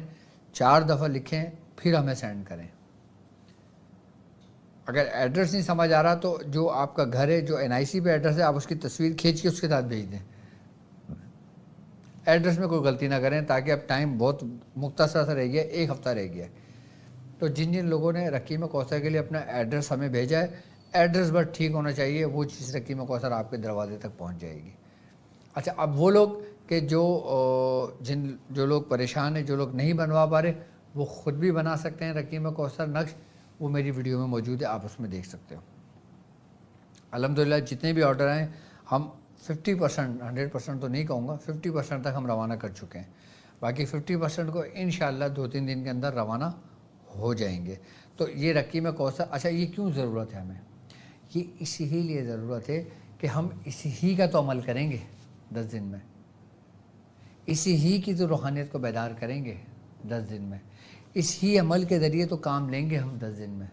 4 دفعہ لکھیں، پھر ہمیں سینڈ کریں۔ اگر ایڈریس نہیں سمجھ آ رہا تو جو آپ کا گھر ہے، جو NIC پہ ایڈریس ہے، آپ اس کی تصویر کھینچ کے اس کے ساتھ بھیج دیں۔ ایڈریس میں کوئی غلطی نہ کریں تاکہ اب ٹائم بہت مختصر سا رہ گیا، 1 ہفتہ رہ گیا۔ تو جن جن لوگوں نے رقیم کوثر کے لیے اپنا ایڈریس ہمیں بھیجا ہے، ایڈریس بس ٹھیک ہونا چاہیے، وہ چیز رقیم کوثر آپ کے دروازے تک پہنچ جائے گی۔ اچھا، اب وہ لوگ کہ جو لوگ پریشان ہیں، جو لوگ نہیں بنوا پا رہے، وہ خود بھی بنا سکتے ہیں رقیم کوثر نقش، وہ میری ویڈیو میں موجود ہے، آپ اس میں دیکھ سکتے ہو۔ الحمدللہ جتنے بھی آرڈر ہیں ہم 50%، 100% تو نہیں کہوں گا، 50% تک ہم روانہ کر چکے ہیں، باقی 50% کو انشاءاللہ 2-3 دن کے اندر روانہ ہو جائیں گے۔ تو یہ رقیم کوثر، اچھا یہ کیوں ضرورت ہے ہمیں؟ یہ اسی ہی لیے ضرورت ہے کہ ہم اسی ہی کا تو عمل کریں گے 10 دن میں، اسی ہی کی تو روحانیت کو بیدار کریں گے 10 دن میں، اس ہی عمل کے ذریعے تو کام لیں گے ہم 10 دن میں،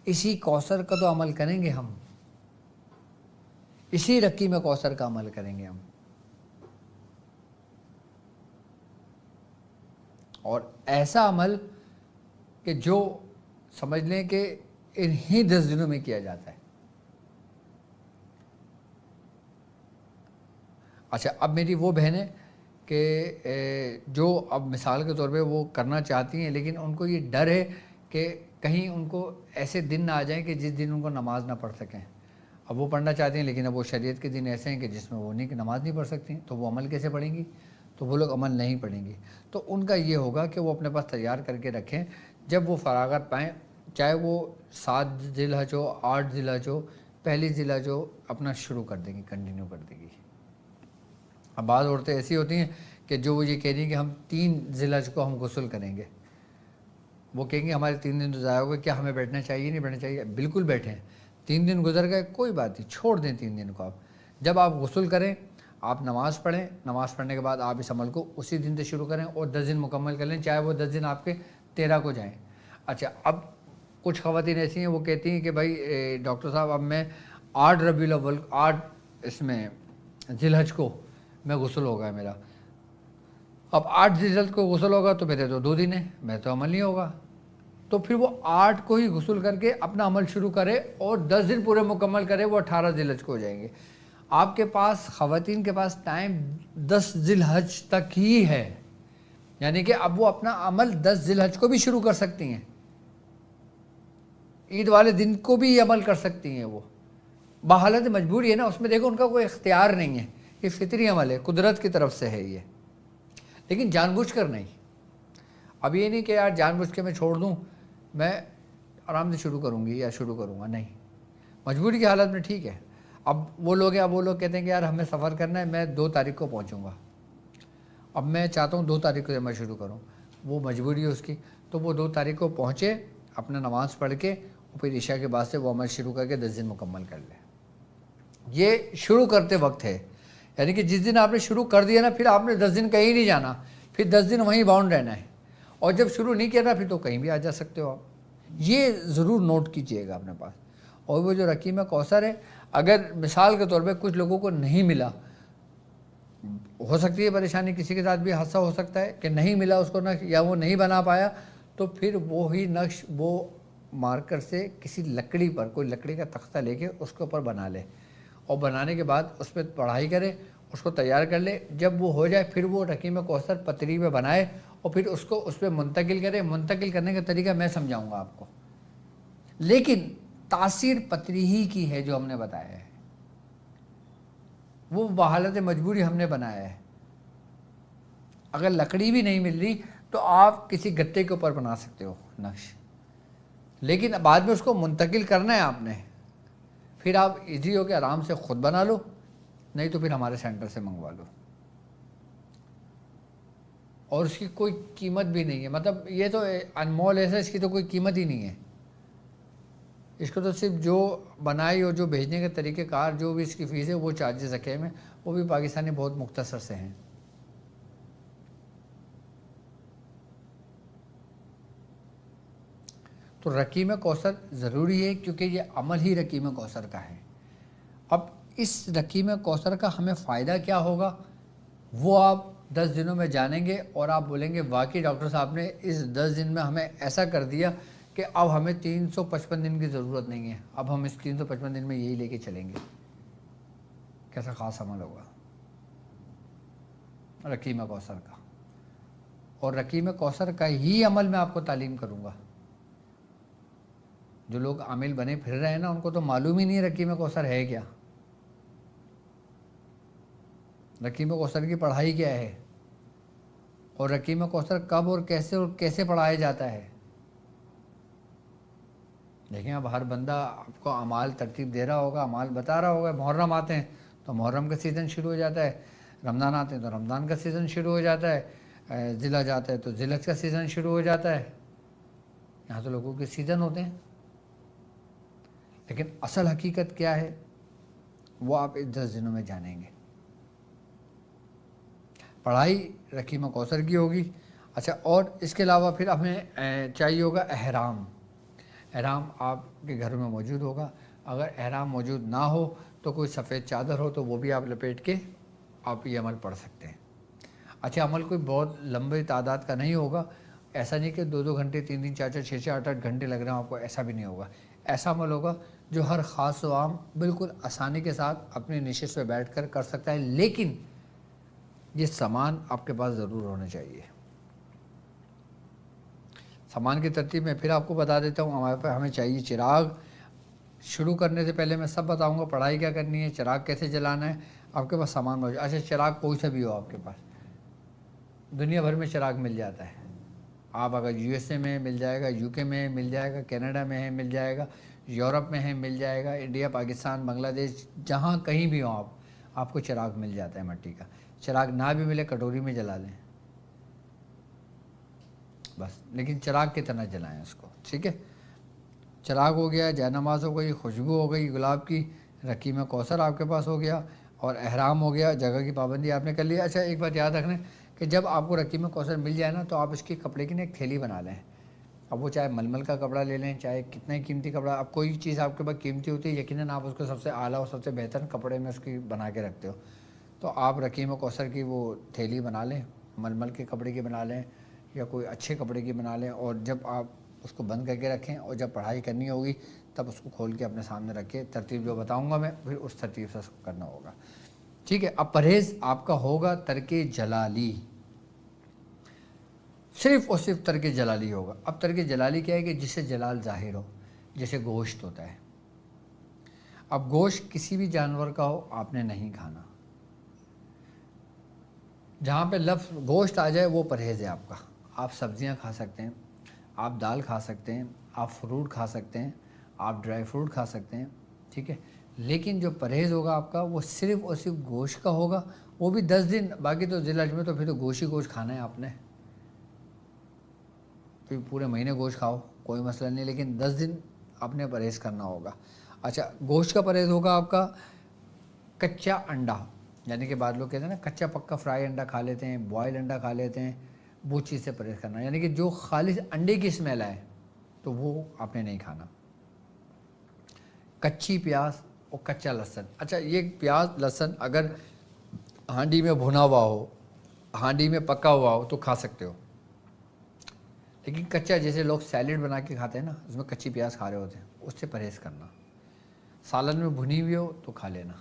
اسی کوثر کا تو عمل کریں گے ہم، اسی رقیم کوثر کا عمل کریں گے ہم۔ اور ایسا عمل کہ جو سمجھ لیں کہ انہی 10 دنوں میں کیا جاتا ہے۔ اچھا، اب میری وہ بہنیں کہ جو اب مثال کے طور پہ وہ کرنا چاہتی ہیں، لیکن ان کو یہ ڈر ہے کہ کہیں ان کو ایسے دن نہ آ جائیں کہ جس دن ان کو نماز نہ پڑھ سکیں۔ اب وہ پڑھنا چاہتی ہیں لیکن اب وہ شریعت کے دن ایسے ہیں کہ جس میں وہ نماز نہیں پڑھ سکتی، تو وہ عمل کیسے پڑھیں گی؟ تو وہ لوگ عمل نہیں پڑھیں گی۔ تو ان کا یہ ہوگا کہ وہ اپنے پاس تیار کر کے رکھیں، جب وہ فراغت پائیں، چاہے وہ 7 ذی الحجہ ہو، 8 ذی الحجہ ہو، پہلی ذی الحجہ ہو، اپنا شروع کر دیں گی، کنٹینیو کر دیں گی۔ اب بعض عورتیں ایسی ہوتی ہیں کہ جو وہ یہ کہہ رہی ہیں کہ ہم 3 ذی الحجہ کو ہم غسل کریں گے، وہ کہیں گے ہمارے 3 دن تو ضائع ہو گئے، کیا ہمیں بیٹھنا چاہیے؟ نہیں بیٹھنا چاہیے، بالکل بیٹھیں، 3 دن گزر گئے کوئی بات نہیں، چھوڑ دیں 3 دن کو۔ آپ جب آپ غسل کریں، آپ نماز پڑھیں، نماز پڑھنے کے بعد آپ اس عمل کو اسی دن سے شروع کریں اور 10 دن مکمل کر لیں، چاہے وہ 10 دن آپ کے 13 کو جائیں۔ اچھا، اب کچھ خواتین ایسی ہیں وہ کہتی ہیں کہ بھائی ڈاکٹر صاحب اب میں 8 ربیع الاول، 8 اس میں ذی الحجہ کو میں غسل ہوگا میرا، اب 8 ذی الحجہ کو غسل ہوگا تو میرے تو 2 دن ہیں، میں تو عمل نہیں ہوگا، تو پھر وہ 8 کو ہی غسل کر کے اپنا عمل شروع کرے اور 10 دن پورے مکمل کرے، وہ 18 ذی الحجہ کو ہو جائیں گے۔ آپ کے پاس، خواتین کے پاس ٹائم 10 ذی الحجہ تک ہی ہے، یعنی کہ اب وہ اپنا عمل 10 ذی الحجہ کو بھی شروع کر سکتی ہیں، عید والے دن کو بھی یہ عمل کر سکتی ہیں، وہ بحالت مجبوری ہے نا، اس میں دیکھو ان کا کوئی اختیار نہیں ہے، یہ فطری عمل ہے، قدرت کی طرف سے ہے یہ، لیکن جان بوجھ کر نہیں۔ اب یہ نہیں کہ یار جان بوجھ کے میں چھوڑ دوں، میں آرام سے شروع کروں گی یا شروع کروں گا، نہیں، مجبوری کی حالت میں ٹھیک ہے۔ اب وہ لوگ کہتے ہیں کہ یار ہمیں سفر کرنا ہے، میں 2 تاریخ کو پہنچوں گا، اب میں چاہتا ہوں 2 تاریخ کو میں شروع کروں، وہ مجبوری ہے اس کی، تو وہ 2 تاریخ کو پہنچے، اپنا نماز پڑھ کے اور پھر عشاء کے بعد سے وہ عمل شروع کر کے 10 دن مکمل کر لے۔ یہ شروع کرتے وقت ہے، یعنی کہ جس دن آپ نے شروع کر دیا نا، پھر آپ نے 10 دن کہیں نہیں جانا، پھر 10 دن وہیں باؤنڈ رہنا ہے، اور جب شروع نہیں کیا نا پھر تو کہیں بھی آ جا سکتے ہو آپ، یہ ضرور نوٹ کیجئے گا اپنے پاس۔ اور وہ جو رقیم کوثر ہے، اگر مثال کے طور پہ کچھ لوگوں کو نہیں ملا، ہو سکتی ہے پریشانی، کسی کے ساتھ بھی حادثہ ہو سکتا ہے کہ نہیں ملا اس کو نقش یا وہ نہیں بنا پایا، تو پھر وہی نقش وہ مارکر سے کسی لکڑی پر، کوئی لکڑی کا تختہ لے کے اس کے اوپر بنا لے، اور بنانے کے بعد اس پہ پڑھائی کرے، اس کو تیار کر لے، جب وہ ہو جائے پھر وہ رقیم کوثر پتری میں بنائے اور پھر اس کو اس پہ منتقل کرے۔ منتقل کرنے کا طریقہ میں سمجھاؤں گا آپ کو، لیکن تاثیر پتری ہی کی ہے جو ہم نے بتایا ہے، وہ بحالت مجبوری ہم نے بنایا ہے۔ اگر لکڑی بھی نہیں مل رہی تو آپ کسی گتے کے اوپر بنا سکتے ہو نقش، لیکن بعد میں اس کو منتقل کرنا ہے آپ نے، پھر آپ ایزی ہو کے آرام سے خود بنا لو، نہیں تو پھر ہمارے سینٹر سے منگوا لو، اور اس کی کوئی قیمت بھی نہیں ہے، مطلب یہ تو انمول ایسا، اس کی تو کوئی قیمت ہی نہیں ہے، اس کو تو صرف جو بنائی اور جو بھیجنے کے طریقہ کار، جو بھی اس کی فیس ہے وہ چارجز رکھے ہیں، وہ بھی پاکستانی بہت مختصر سے ہیں۔ تو رقیم کوثر ضروری ہے کیونکہ یہ عمل ہی رقیم کوثر کا ہے۔ اب اس رقیم کوثر کا ہمیں فائدہ کیا ہوگا وہ آپ 10 دنوں میں جانیں گے، اور آپ بولیں گے واقعی ڈاکٹر صاحب نے اس 10 دن میں ہمیں ایسا کر دیا کہ اب ہمیں 355 دن کی ضرورت نہیں ہے، اب ہم اس 355 دن میں یہی لے کے چلیں گے۔ کیسا خاص عمل ہوگا رقیم کوثر کا، اور رقیم کوثر کا ہی عمل میں آپ کو تعلیم کروں گا، جو لوگ عامل بنے پھر رہے ہیں نا، ان کو تو معلوم ہی نہیں رقیم کوثر ہے کیا، رقیم کوثر کی پڑھائی کیا ہے، اور رقیم کوثر کب اور کیسے پڑھایا جاتا ہے۔ دیکھیں اب ہر بندہ آپ کو اعمال ترتیب دے رہا ہوگا، اعمال بتا رہا ہوگا۔ محرم آتے ہیں تو محرم کا سیزن شروع ہو جاتا ہے، رمضان آتے ہیں تو رمضان کا سیزن شروع ہو جاتا ہے، ذی الحج آتا ہے تو ذی الحج کا سیزن شروع ہو جاتا ہے۔ یہاں تو لوگوں کے سیزن ہوتے ہیں، لیکن اصل حقیقت کیا ہے وہ آپ اس 10 دنوں میں جانیں گے۔ پڑھائی رقیم کوثر کی ہوگی۔ اچھا، اور اس کے علاوہ پھر ہمیں چاہیے ہوگا احرام۔ احرام آپ کے گھر میں موجود ہوگا۔ اگر احرام موجود نہ ہو تو کوئی سفید چادر ہو تو وہ بھی آپ لپیٹ کے آپ یہ عمل پڑھ سکتے ہیں۔ اچھا، عمل کوئی بہت لمبی تعداد کا نہیں ہوگا، ایسا نہیں کہ 2 گھنٹے 3 4 6 8 گھنٹے لگ رہے ہیں آپ کو، ایسا بھی نہیں ہوگا۔ ایسا عمل ہوگا جو ہر خاص و عام بالکل آسانی کے ساتھ اپنی نشست پہ بیٹھ کر کر سکتا ہے، لیکن یہ سامان آپ کے پاس ضرور ہونا چاہیے۔ سامان کی ترتیب میں پھر آپ کو بتا دیتا ہوں۔ ہمیں چاہیے چراغ۔ شروع کرنے سے پہلے میں سب بتاؤں گا پڑھائی کیا کرنی ہے، چراغ کیسے جلانا ہے، آپ کے پاس سامان موجود۔ اچھا، چراغ کوئی سا بھی ہو آپ کے پاس، دنیا بھر میں چراغ مل جاتا ہے۔ آپ اگر USA میں مل جائے گا، UK میں مل جائے گا، کینیڈا میں ہے مل جائے گا، یورپ میں ہے مل جائے گا، انڈیا، پاکستان، بنگلہ دیش، جہاں کہیں بھی ہوں آپ کو چراغ مل جاتا ہے مٹی کا۔ چراغ نہ بھی ملے کٹوری میں جلا لیں بس، لیکن چراغ کی طرح جلائیں اس کو، ٹھیک ہے۔ چراغ ہو گیا، جے نماز ہو گئی، خوشبو ہو گئی گلاب کی، رقیم کوثر آپ کے پاس ہو گیا، اور احرام ہو گیا، جگہ کی پابندی آپ نے کر لی۔ اچھا، ایک بات یاد رکھنا کہ جب آپ کو رقیم کوثر مل جائے نا تو آپ اس کی کپڑے کی نا ایک تھیلی بنا لیں۔ اب وہ چاہے ململ کا کپڑا لے لیں، چاہے کتنا ہی قیمتی کپڑا، اب کوئی چیز آپ کے پاس قیمتی ہوتی ہے یقیناً آپ اس کو سب سے اعلیٰ اور سب سے بہتر کپڑے میں اس کی بنا کے رکھتے ہو، تو آپ رقیم کوثر کی وہ تھیلی بنا لیں، ململ کے کپڑے کی بنا لیں یا کوئی اچھے کپڑے کی بنا لیں، اور جب آپ اس کو بند کر کے رکھیں اور جب پڑھائی کرنی ہوگی تب اس کو کھول کے اپنے سامنے رکھیں۔ ترتیب جو بتاؤں گا میں پھر اس ترتیب سے اس کو کرنا ہوگا، ٹھیک ہے۔ اب پرہیز آپ کا ہوگا ترک جلالی، صرف اور صرف ترک جلالی ہوگا۔ اب ترک جلالی کیا ہے کہ جس سے جلال ظاہر ہو، جیسے گوشت ہوتا ہے۔ اب گوشت کسی بھی جانور کا ہو آپ نے نہیں کھانا، جہاں پہ لفظ گوشت آ جائے وہ پرہیز ہے آپ کا۔ آپ سبزیاں کھا سکتے ہیں، آپ دال کھا سکتے ہیں، آپ فروٹ کھا سکتے ہیں، آپ ڈرائی فروٹ کھا سکتے ہیں، ٹھیک ہے، لیکن جو پرہیز ہوگا آپ کا وہ صرف اور صرف گوشت کا ہوگا، وہ بھی 10 دن۔ باقی تو ذی الحج میں تو پھر تو گوشت ہی گوشت کھانا ہے آپ نے، پھر پورے مہینے گوشت کھاؤ کوئی مسئلہ نہیں، لیکن 10 دن آپ نے پرہیز کرنا ہوگا۔ اچھا، گوشت کا پرہیز ہوگا آپ کا کچا انڈا، یعنی کہ بعض لوگ کہتے ہیں نا کچا پکا فرائی انڈا کھا لیتے ہیں، بوائل انڈا کھا لیتے ہیں، وہ چیز سے پرہیز کرنا، یعنی کہ جو خالص انڈے کی اسمیل آئے تو وہ آپ نے نہیں کھانا۔ کچی پیاز اور کچا لہسن۔ اچھا، یہ پیاز لہسن اگر ہانڈی میں بھنا ہوا ہو، ہانڈی میں پکا ہوا ہو تو کھا سکتے ہو، لیکن کچا جیسے لوگ سیلیڈ بنا کے کھاتے ہیں نا، اس میں کچی پیاز کھا رہے ہوتے ہیں، اس سے پرہیز کرنا۔ سالن میں بھنی ہوئی ہو تو کھا لینا۔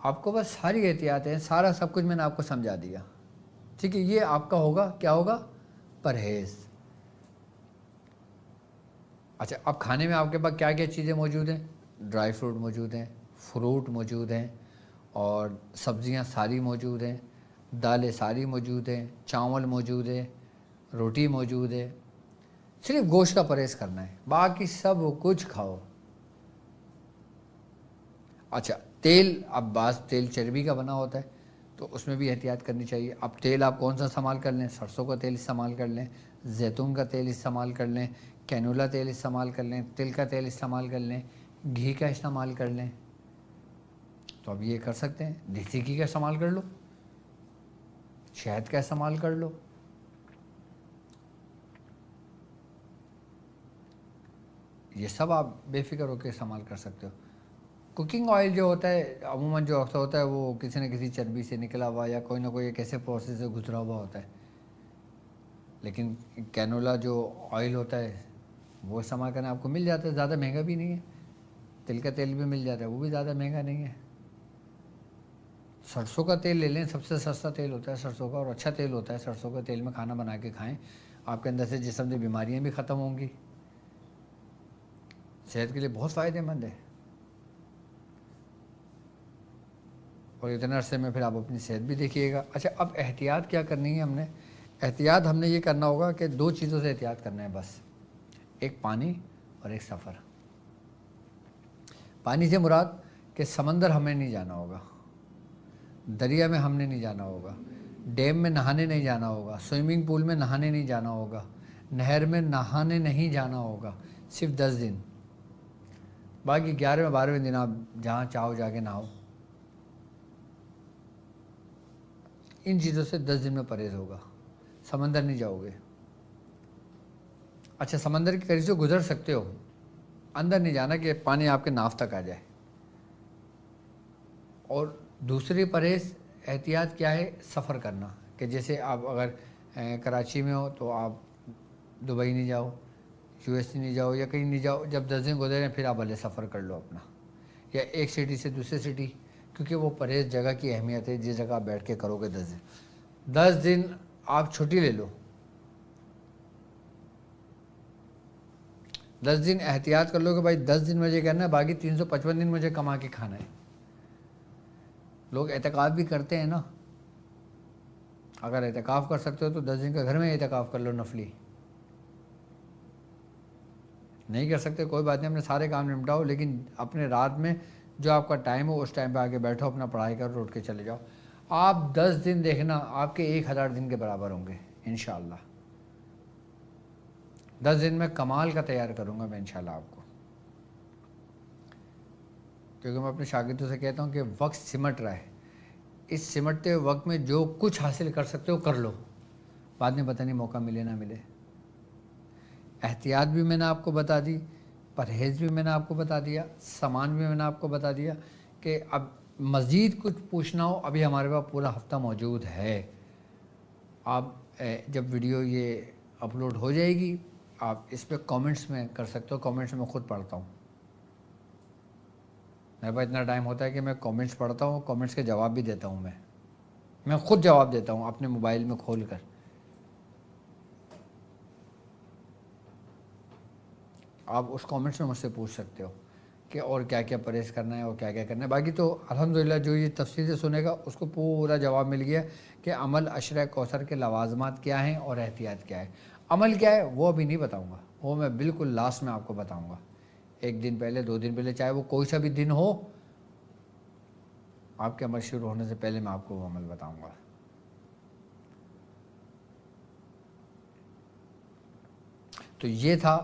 آپ کو بس ساری احتیاط ہیں، سارا سب کچھ میں نے آپ کو سمجھا دیا، ٹھیک ہے۔ یہ آپ کا ہوگا، کیا ہوگا؟ پرہیز۔ اچھا، اب کھانے میں آپ کے پاس کیا کیا چیزیں موجود ہیں؟ ڈرائی فروٹ موجود ہیں، فروٹ موجود ہیں، اور سبزیاں ساری موجود ہیں، دالیں ساری موجود ہیں، چاول موجود ہے، روٹی موجود ہے۔ صرف گوشت کا پرہیز کرنا ہے، باقی سب کچھ کھاؤ۔ اچھا، تیل، اب بعض تیل چربی کا بنا ہوتا ہے تو اس میں بھی احتیاط کرنی چاہیے۔ اب تیل آپ کون سا استعمال کر لیں؟ سرسوں کا تیل استعمال کر لیں، زیتون کا تیل استعمال کر لیں، کینولا تیل استعمال کر لیں، تل کا تیل استعمال کر لیں، گھی کا استعمال کر لیں، تو اب یہ کر سکتے ہیں۔ دیسی گھی کا استعمال کر لو، شہد کا استعمال کر لو، یہ سب آپ بے فکر ہو کے استعمال کر سکتے ہو۔ کوکنگ آئل جو ہوتا ہے عموماً جو اکثر ہوتا ہے وہ کسی نہ کسی چربی سے نکلا ہوا یا کوئی نہ کوئی ایک ایسے پروسیس سے گزرا ہوا ہوتا ہے، لیکن کینولا جو آئل ہوتا ہے وہ استعمال کرنا آپ کو مل جاتا ہے، زیادہ مہنگا بھی نہیں ہے۔ تل کا تیل بھی مل جاتا ہے، وہ بھی زیادہ مہنگا نہیں ہے۔ سرسوں کا تیل لے لیں، سب سے سستا تیل ہوتا ہے سرسوں کا، اور اچھا تیل ہوتا ہے۔ سرسوں کا تیل میں کھانا بنا کے کھائیں، آپ کے اندر سے جسم سے بیماریاں بھی ختم ہوں گی۔ صحت کے لیے بہت فائدہ مند ہے، اور اتنے عرصے میں پھر آپ اپنی صحت بھی دیکھیے گا۔ اچھا، اب احتیاط کیا کرنی ہے ہم نے؟ احتیاط ہم نے یہ کرنا ہوگا کہ 2 چیزوں سے احتیاط کرنا ہے بس، ایک پانی اور ایک سفر۔ پانی سے مراد کہ سمندر ہمیں نہیں جانا ہوگا، دریا میں ہم نے نہیں جانا ہوگا، ڈیم میں نہانے نہیں جانا ہوگا، سوئمنگ پول میں نہانے نہیں جانا ہوگا، نہر میں نہانے نہیں جانا ہوگا، صرف 10 دن۔ باقی 11ویں 12ویں دن آپ جہاں چاہو جا کے نہاؤ۔ ان چیزوں سے 10 دن میں پرہیز ہوگا، سمندر نہیں جاؤ گے۔ اچھا، سمندر کے قریب سے گزر سکتے ہو، اندر نہیں جانا کہ پانی آپ کے ناف تک آ جائے۔ اور دوسری پرہیز احتیاط کیا ہے؟ سفر کرنا، کہ جیسے آپ اگر کراچی میں ہو تو آپ دبئی نہیں جاؤ، یو ایس نہیں جاؤ، یا کہیں نہیں جاؤ، جب 10 دن گزرے پھر آپ بھلے سفر کر لو اپنا، یا ایک سٹی سے دوسرے سٹی، کیونکہ وہ پرہیز جگہ کی اہمیت ہے، جس جگہ آپ بیٹھ کے کرو گے 10 دن آپ چھٹی لے لو، 10 دن احتیاط کر لو کہ بھائی 10 دن مجھے کرنا ہے، باقی 355 دن مجھے کما کے کھانا ہے۔ لوگ اعتکاف بھی کرتے ہیں نا، اگر اعتکاف کر سکتے ہو تو 10 دن کا گھر میں اعتکاف کر لو نفلی۔ نہیں کر سکتے کوئی بات نہیں، اپنے سارے کام نمٹاؤ، لیکن اپنے رات میں جو آپ کا ٹائم ہو اس ٹائم پہ آگے بیٹھو، اپنا پڑھائی کرو، اٹھ کے چلے جاؤ۔ آپ 10 دن دیکھنا آپ کے 1000 دن کے برابر ہوں گے انشاءاللہ۔ 10 دن میں کمال کا تیار کروں گا میں انشاءاللہ آپ کو، کیونکہ میں اپنے شاگردوں سے کہتا ہوں کہ وقت سمٹ رہا ہے، اس سمٹتے ہوئے وقت میں جو کچھ حاصل کر سکتے ہو کر لو، بعد میں پتہ نہیں موقع ملے نہ ملے۔ احتیاط بھی میں نے آپ کو بتا دی، پرہیز بھی میں نے آپ کو بتا دیا، سامان بھی میں نے آپ کو بتا دیا، کہ اب مزید کچھ پوچھنا ہو ابھی ہمارے پاس پورا ہفتہ موجود ہے۔ آپ جب ویڈیو یہ اپلوڈ ہو جائے گی آپ اس پہ کامنٹس میں کر سکتے ہو، کامنٹس میں خود پڑھتا ہوں، میرے پاس اتنا ٹائم ہوتا ہے کہ میں کامنٹس پڑھتا ہوں، کامنٹس کے جواب بھی دیتا ہوں، میں خود جواب دیتا ہوں اپنے موبائل میں کھول کر۔ آپ اس کامنٹس میں مجھ سے پوچھ سکتے ہو کہ اور کیا کیا پرہیز کرنا ہے اور کیا کیا کرنا ہے۔ باقی تو الحمدللہ جو یہ تفصیل سے سنے گا اس کو پورا جواب مل گیا کہ عمل عشرہ کوثر کے لوازمات کیا ہیں اور احتیاط کیا ہے۔ عمل کیا ہے وہ ابھی نہیں بتاؤں گا، وہ میں بالکل لاسٹ میں آپ کو بتاؤں گا، 1 دن پہلے 2 دن پہلے، چاہے وہ کوئی سا بھی دن ہو، آپ کے عمل شروع ہونے سے پہلے میں آپ کو وہ عمل بتاؤں گا۔ تو یہ تھا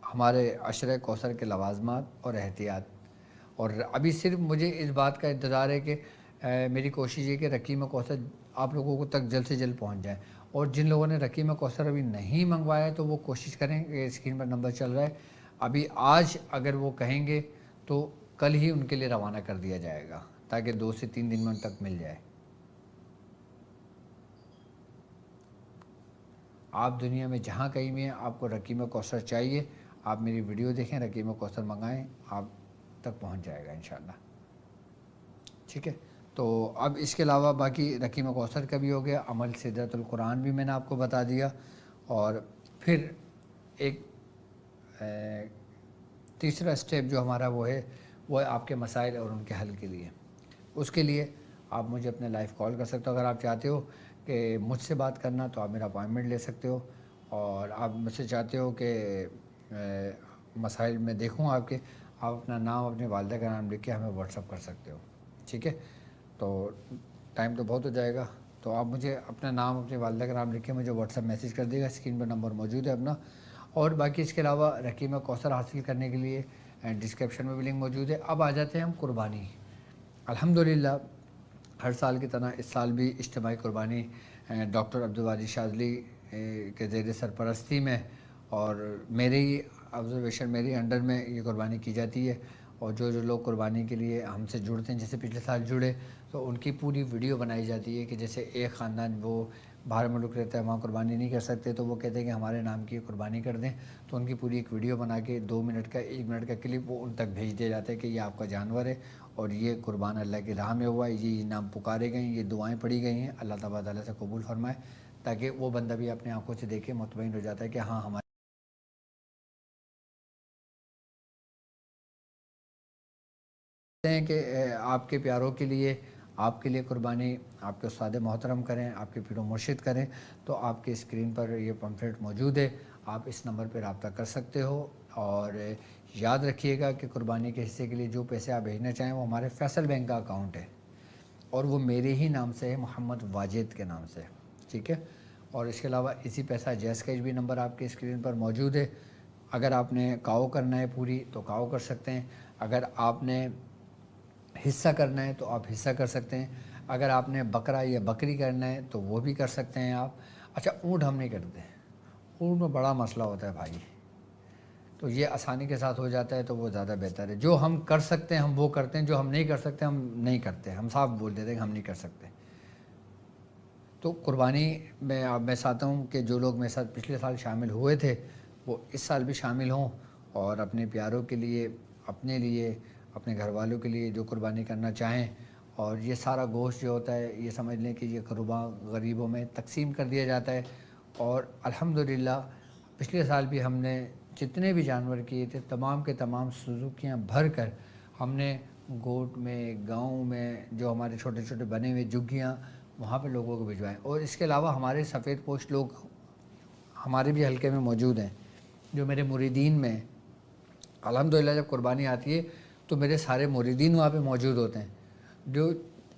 ہمارے عشرہ کوثر کے لوازمات اور احتیاط۔ اور ابھی صرف مجھے اس بات کا انتظار ہے کہ میری کوشش یہ کہ رقیم کوثر آپ لوگوں کو تک جلد سے جلد پہنچ جائے، اور جن لوگوں نے رقیم کوثر ابھی نہیں منگوایا ہے تو وہ کوشش کریں کہ اسکرین پر نمبر چل رہا ہے، ابھی آج اگر وہ کہیں گے تو کل ہی ان کے لیے روانہ کر دیا جائے گا، تاکہ 2 سے 3 دن میں ان تک مل جائے۔ آپ دنیا میں جہاں کہیں بھی ہیں آپ کو رقیم کوثر چاہیے، آپ میری ویڈیو دیکھیں، رقیم کوثر منگائیں، آپ تک پہنچ جائے گا انشاءاللہ، ٹھیک ہے۔ تو اب اس کے علاوہ باقی رقیم کوثر کا بھی ہو گیا، عمل سدرۃ القرآن بھی میں نے آپ کو بتا دیا، اور پھر ایک تیسرا اسٹیپ جو ہمارا وہ ہے آپ کے مسائل اور ان کے حل کے لیے۔ اس کے لیے آپ مجھے اپنے لائیو کال کر سکتے ہو، اگر آپ چاہتے ہو کہ مجھ سے بات کرنا تو آپ میرا اپائنٹمنٹ لے سکتے ہو، اور آپ مجھ سے چاہتے ہو کہ مسائل میں دیکھوں آپ اپنا نام اپنے والدہ کا نام لکھ کے ہمیں واٹس اپ کر سکتے ہو، ٹھیک ہے۔ تو ٹائم تو بہت ہو جائے گا، تو آپ مجھے اپنا نام اپنے والدہ کا نام لکھ کے مجھے واٹس اپ میسیج کر دے گا، اسکرین پر نمبر موجود ہے اپنا۔ اور باقی اس کے علاوہ رقیم کوثر حاصل کرنے کے لیے ڈسکرپشن میں بھی لنک موجود ہے۔ اب آ جاتے ہیں ہم قربانی۔ الحمدللہ ہر سال کی طرح اس سال بھی اجتماعی قربانی ڈاکٹر عبدالواجد شاذلی کے زیر سرپرستی میں اور میرے ہی آبزرویشن، میرے انڈر میں یہ قربانی کی جاتی ہے، اور جو لوگ قربانی کے لیے ہم سے جڑتے ہیں، جیسے پچھلے سال جڑے تو ان کی پوری ویڈیو بنائی جاتی ہے، کہ جیسے ایک خاندان وہ باہر ملک رہتا ہے، وہاں قربانی نہیں کر سکتے تو وہ کہتے ہیں کہ ہمارے نام کی قربانی کر دیں، تو ان کی پوری ایک ویڈیو بنا کے 2 منٹ کا 1 منٹ کا کلپ وہ ان تک بھیج دیا جاتا ہے کہ یہ آپ کا جانور ہے اور یہ قربان اللہ کی راہ میں ہوا ہے، یہ نام پکارے گئے ہیں، یہ دعائیں پڑھی گئی ہیں، اللہ تعالیٰ سے قبول فرمائے، تاکہ وہ بندہ بھی اپنے آنکھوں سے دیکھے، مطمئن ہو جاتا ہے کہ ہاں ہمارے ہیں کہ آپ کے پیاروں کے لیے، آپ کے لیے قربانی آپ کے استاد محترم کریں، آپ کے پیر و مرشد کریں، تو آپ کے اسکرین پر یہ پمفلٹ موجود ہے، آپ اس نمبر پہ رابطہ کر سکتے ہو۔ اور یاد رکھیے گا کہ قربانی کے حصے کے لیے جو پیسے آپ بھیجنا چاہیں وہ ہمارے فیصل بینک کا اکاؤنٹ ہے، اور وہ میرے ہی نام سے ہے، محمد واجد کے نام سے، ٹھیک ہے۔ اور اس کے علاوہ اسی پیسہ جیز کیش بھی نمبر آپ کے اسکرین پر موجود ہے۔ اگر آپ نے کاؤ کرنا ہے پوری تو کاؤ کر سکتے ہیں، اگر آپ نے حصہ کرنا ہے تو آپ حصہ کر سکتے ہیں، اگر آپ نے بکرا یا بکری کرنا ہے تو وہ بھی کر سکتے ہیں آپ۔ اچھا، اونٹ ہم نہیں کرتے، اونٹ میں بڑا مسئلہ ہوتا ہے بھائی، تو یہ آسانی کے ساتھ ہو جاتا ہے تو وہ زیادہ بہتر ہے۔ جو ہم کر سکتے ہیں ہم وہ کرتے ہیں، جو ہم نہیں کر سکتے ہم نہیں کرتے، ہم صاف بول دیتے ہیں کہ ہم نہیں کر سکتے۔ تو قربانی میں چاہتا ہوں کہ جو لوگ میرے ساتھ پچھلے سال شامل ہوئے تھے وہ اس سال بھی شامل ہوں، اور اپنے پیاروں کے لیے، اپنے لیے، اپنے گھر والوں کے لیے جو قربانی کرنا چاہیں، اور یہ سارا گوشت جو ہوتا ہے یہ سمجھ لیں کہ یہ غریبوں میں تقسیم کر دیا جاتا ہے۔ اور الحمدللہ پچھلے سال بھی ہم نے جتنے بھی جانور کیے تھے تمام کے تمام سوزوکیاں بھر کر ہم نے گوٹ میں، گاؤں میں جو ہمارے چھوٹے چھوٹے بنے ہوئے جھگیاں وہاں پہ لوگوں کو بھجوائیں۔ اور اس کے علاوہ ہمارے سفید پوش لوگ ہمارے بھی حلقے میں موجود ہیں، جو میرے مریدین میں الحمدللہ جب قربانی آتی ہے تو میرے سارے مریدین وہاں پہ موجود ہوتے ہیں، جو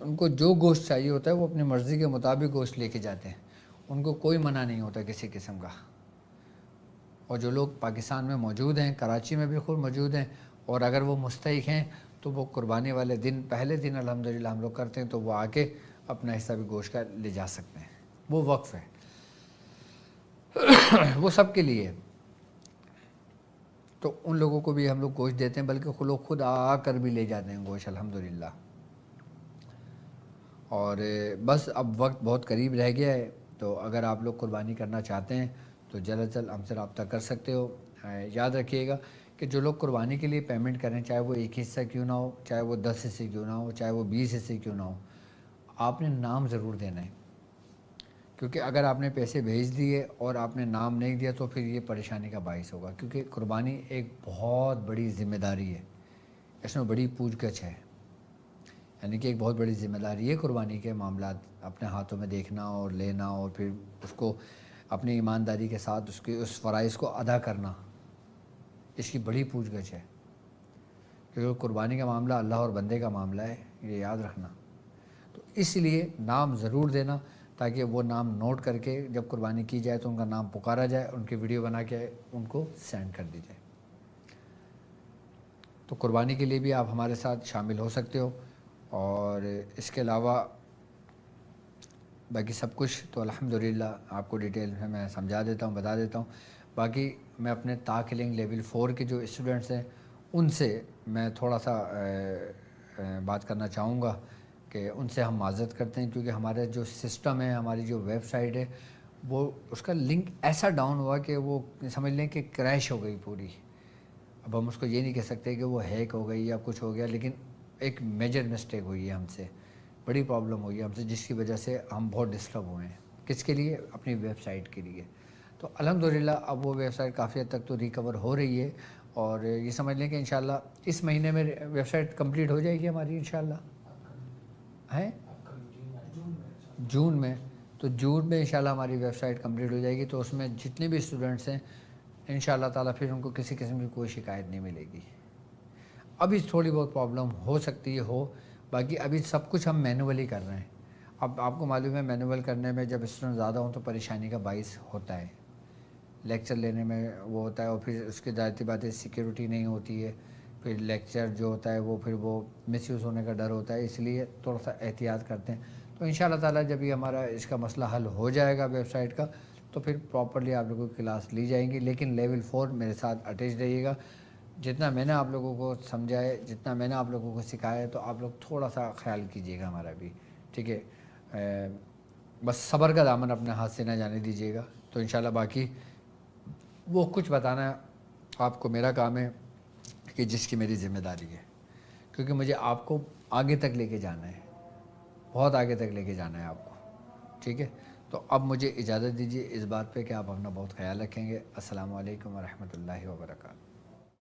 ان کو جو گوشت چاہیے ہوتا ہے وہ اپنی مرضی کے مطابق گوشت لے کے جاتے ہیں، ان کو کوئی منع نہیں ہوتا کسی قسم کا۔ اور جو لوگ پاکستان میں موجود ہیں، کراچی میں بھی خود موجود ہیں، اور اگر وہ مستحق ہیں تو وہ قربانی والے دن، پہلے دن الحمدللہ ہم لوگ کرتے ہیں، تو وہ آ کے اپنا حصہ بھی گوشت کا لے جا سکتے ہیں، وہ وقف ہے وہ سب کے لیے۔ تو ان لوگوں کو بھی ہم لوگ گوشت دیتے ہیں، بلکہ لوگ خود آ کر بھی لے جاتے ہیں گوشت الحمدللہ۔ اور بس اب وقت بہت قریب رہ گیا ہے، تو اگر آپ لوگ قربانی کرنا چاہتے ہیں تو جلد از جلد ہم سے رابطہ کر سکتے ہو۔ یاد رکھیے گا کہ جو لوگ قربانی کے لیے پیمنٹ کریں، چاہے وہ ایک حصہ کیوں نہ ہو، چاہے وہ 10 حصے کیوں نہ ہو، چاہے وہ 20 حصے کیوں نہ ہو، آپ نے نام ضرور دینا ہے، کیونکہ اگر آپ نے پیسے بھیج دیے اور آپ نے نام نہیں دیا تو پھر یہ پریشانی کا باعث ہوگا، کیونکہ قربانی ایک بہت بڑی ذمہ داری ہے، اس میں بڑی پوچھ گچھ ہے، یعنی کہ ایک بہت بڑی ذمہ داری ہے قربانی کے معاملات اپنے ہاتھوں میں دیکھنا اور لینا، اور پھر اس کو اپنی ایمانداری کے ساتھ اس فرائض کو ادا کرنا، اس کی بڑی پوچھ گچھ ہے، کیونکہ قربانی کا معاملہ اللہ اور بندے کا معاملہ ہے، یہ یاد رکھنا۔ تو اس لیے نام ضرور دینا، تاکہ وہ نام نوٹ کر کے جب قربانی کی جائے تو ان کا نام پکارا جائے، ان کی ویڈیو بنا کے ان کو سینڈ کر دی جائے۔ تو قربانی کے لیے بھی آپ ہمارے ساتھ شامل ہو سکتے ہو، اور اس کے علاوہ باقی سب کچھ تو الحمدللہ آپ کو ڈیٹیل میں سمجھا دیتا ہوں، بتا دیتا ہوں۔ باقی میں اپنے تاکلنگ لیول 4 کے جو اسٹوڈنٹس ہیں ان سے میں تھوڑا سا بات کرنا چاہوں گا کہ ان سے ہم معذرت کرتے ہیں، کیونکہ ہمارا جو سسٹم ہے، ہماری جو ویب سائٹ ہے، وہ اس کا لنک ایسا ڈاؤن ہوا کہ وہ سمجھ لیں کہ کریش ہو گئی پوری۔ اب ہم اس کو یہ نہیں کہہ سکتے کہ وہ ہیک ہو گئی یا کچھ ہو گیا، لیکن ایک میجر مسٹیک ہوئی ہے ہم سے، بڑی پرابلم ہوئی ہے ہم سے، جس کی وجہ سے ہم بہت ڈسٹرب ہوئے ہیں۔ کس کے لیے؟ اپنی ویب سائٹ کے لیے۔ تو الحمدللہ اب وہ ویب سائٹ کافی حد تک تو ریکور ہو رہی ہے، اور یہ سمجھ لیں کہ انشاءاللہ اس مہینے میں ویب سائٹ کمپلیٹ ہو جائے گی ہماری انشاءاللہ، ہیں جون میں۔ تو جون میں انشاءاللہ ہماری ویب سائٹ کمپلیٹ ہو جائے گی، تو اس میں جتنے بھی اسٹوڈنٹس ہیں انشاءاللہ تعالیٰ پھر ان کو کسی قسم کی کوئی شکایت نہیں ملے گی۔ ابھی تھوڑی بہت پرابلم ہو سکتی ہے، باقی ابھی سب کچھ ہم مینولی کر رہے ہیں۔ اب آپ کو معلوم ہے مینول کرنے میں جب اسٹوڈنٹ زیادہ ہوں تو پریشانی کا باعث ہوتا ہے، لیکچر لینے میں وہ ہوتا ہے، اور پھر اس کے ظاہر سی بات ہے سیکیورٹی نہیں ہوتی ہے، پھر لیکچر جو ہوتا ہے وہ پھر وہ مس یوز ہونے کا ڈر ہوتا ہے، اس لیے تھوڑا سا احتیاط کرتے ہیں۔ تو انشاءاللہ تعالیٰ جب یہ ہمارا اس کا مسئلہ حل ہو جائے گا ویب سائٹ کا، تو پھر پراپرلی آپ لوگوں کی کلاس لی جائیں گی، لیکن لیول 4 میرے ساتھ اٹیچ رہیے گا۔ جتنا میں نے آپ لوگوں کو سمجھایا، جتنا میں نے آپ لوگوں کو سکھایا ہے، تو آپ لوگ تھوڑا سا خیال کیجیے گا ہمارا بھی، ٹھیک ہے؟ بس صبر کا دامن اپنے ہاتھ سے نہ جانے دیجیے گا۔ تو انشاءاللہ باقی وہ کچھ بتانا آپ کو میرا کام ہے کہ جس کی میری ذمہ داری ہے، کیونکہ مجھے آپ کو آگے تک لے کے جانا ہے، بہت آگے تک لے کے جانا ہے آپ کو، ٹھیک ہے؟ تو اب مجھے اجازت دیجیے اس بات پہ کہ آپ اپنا بہت خیال رکھیں گے۔ السلام علیکم ورحمۃ اللہ وبرکاتہ۔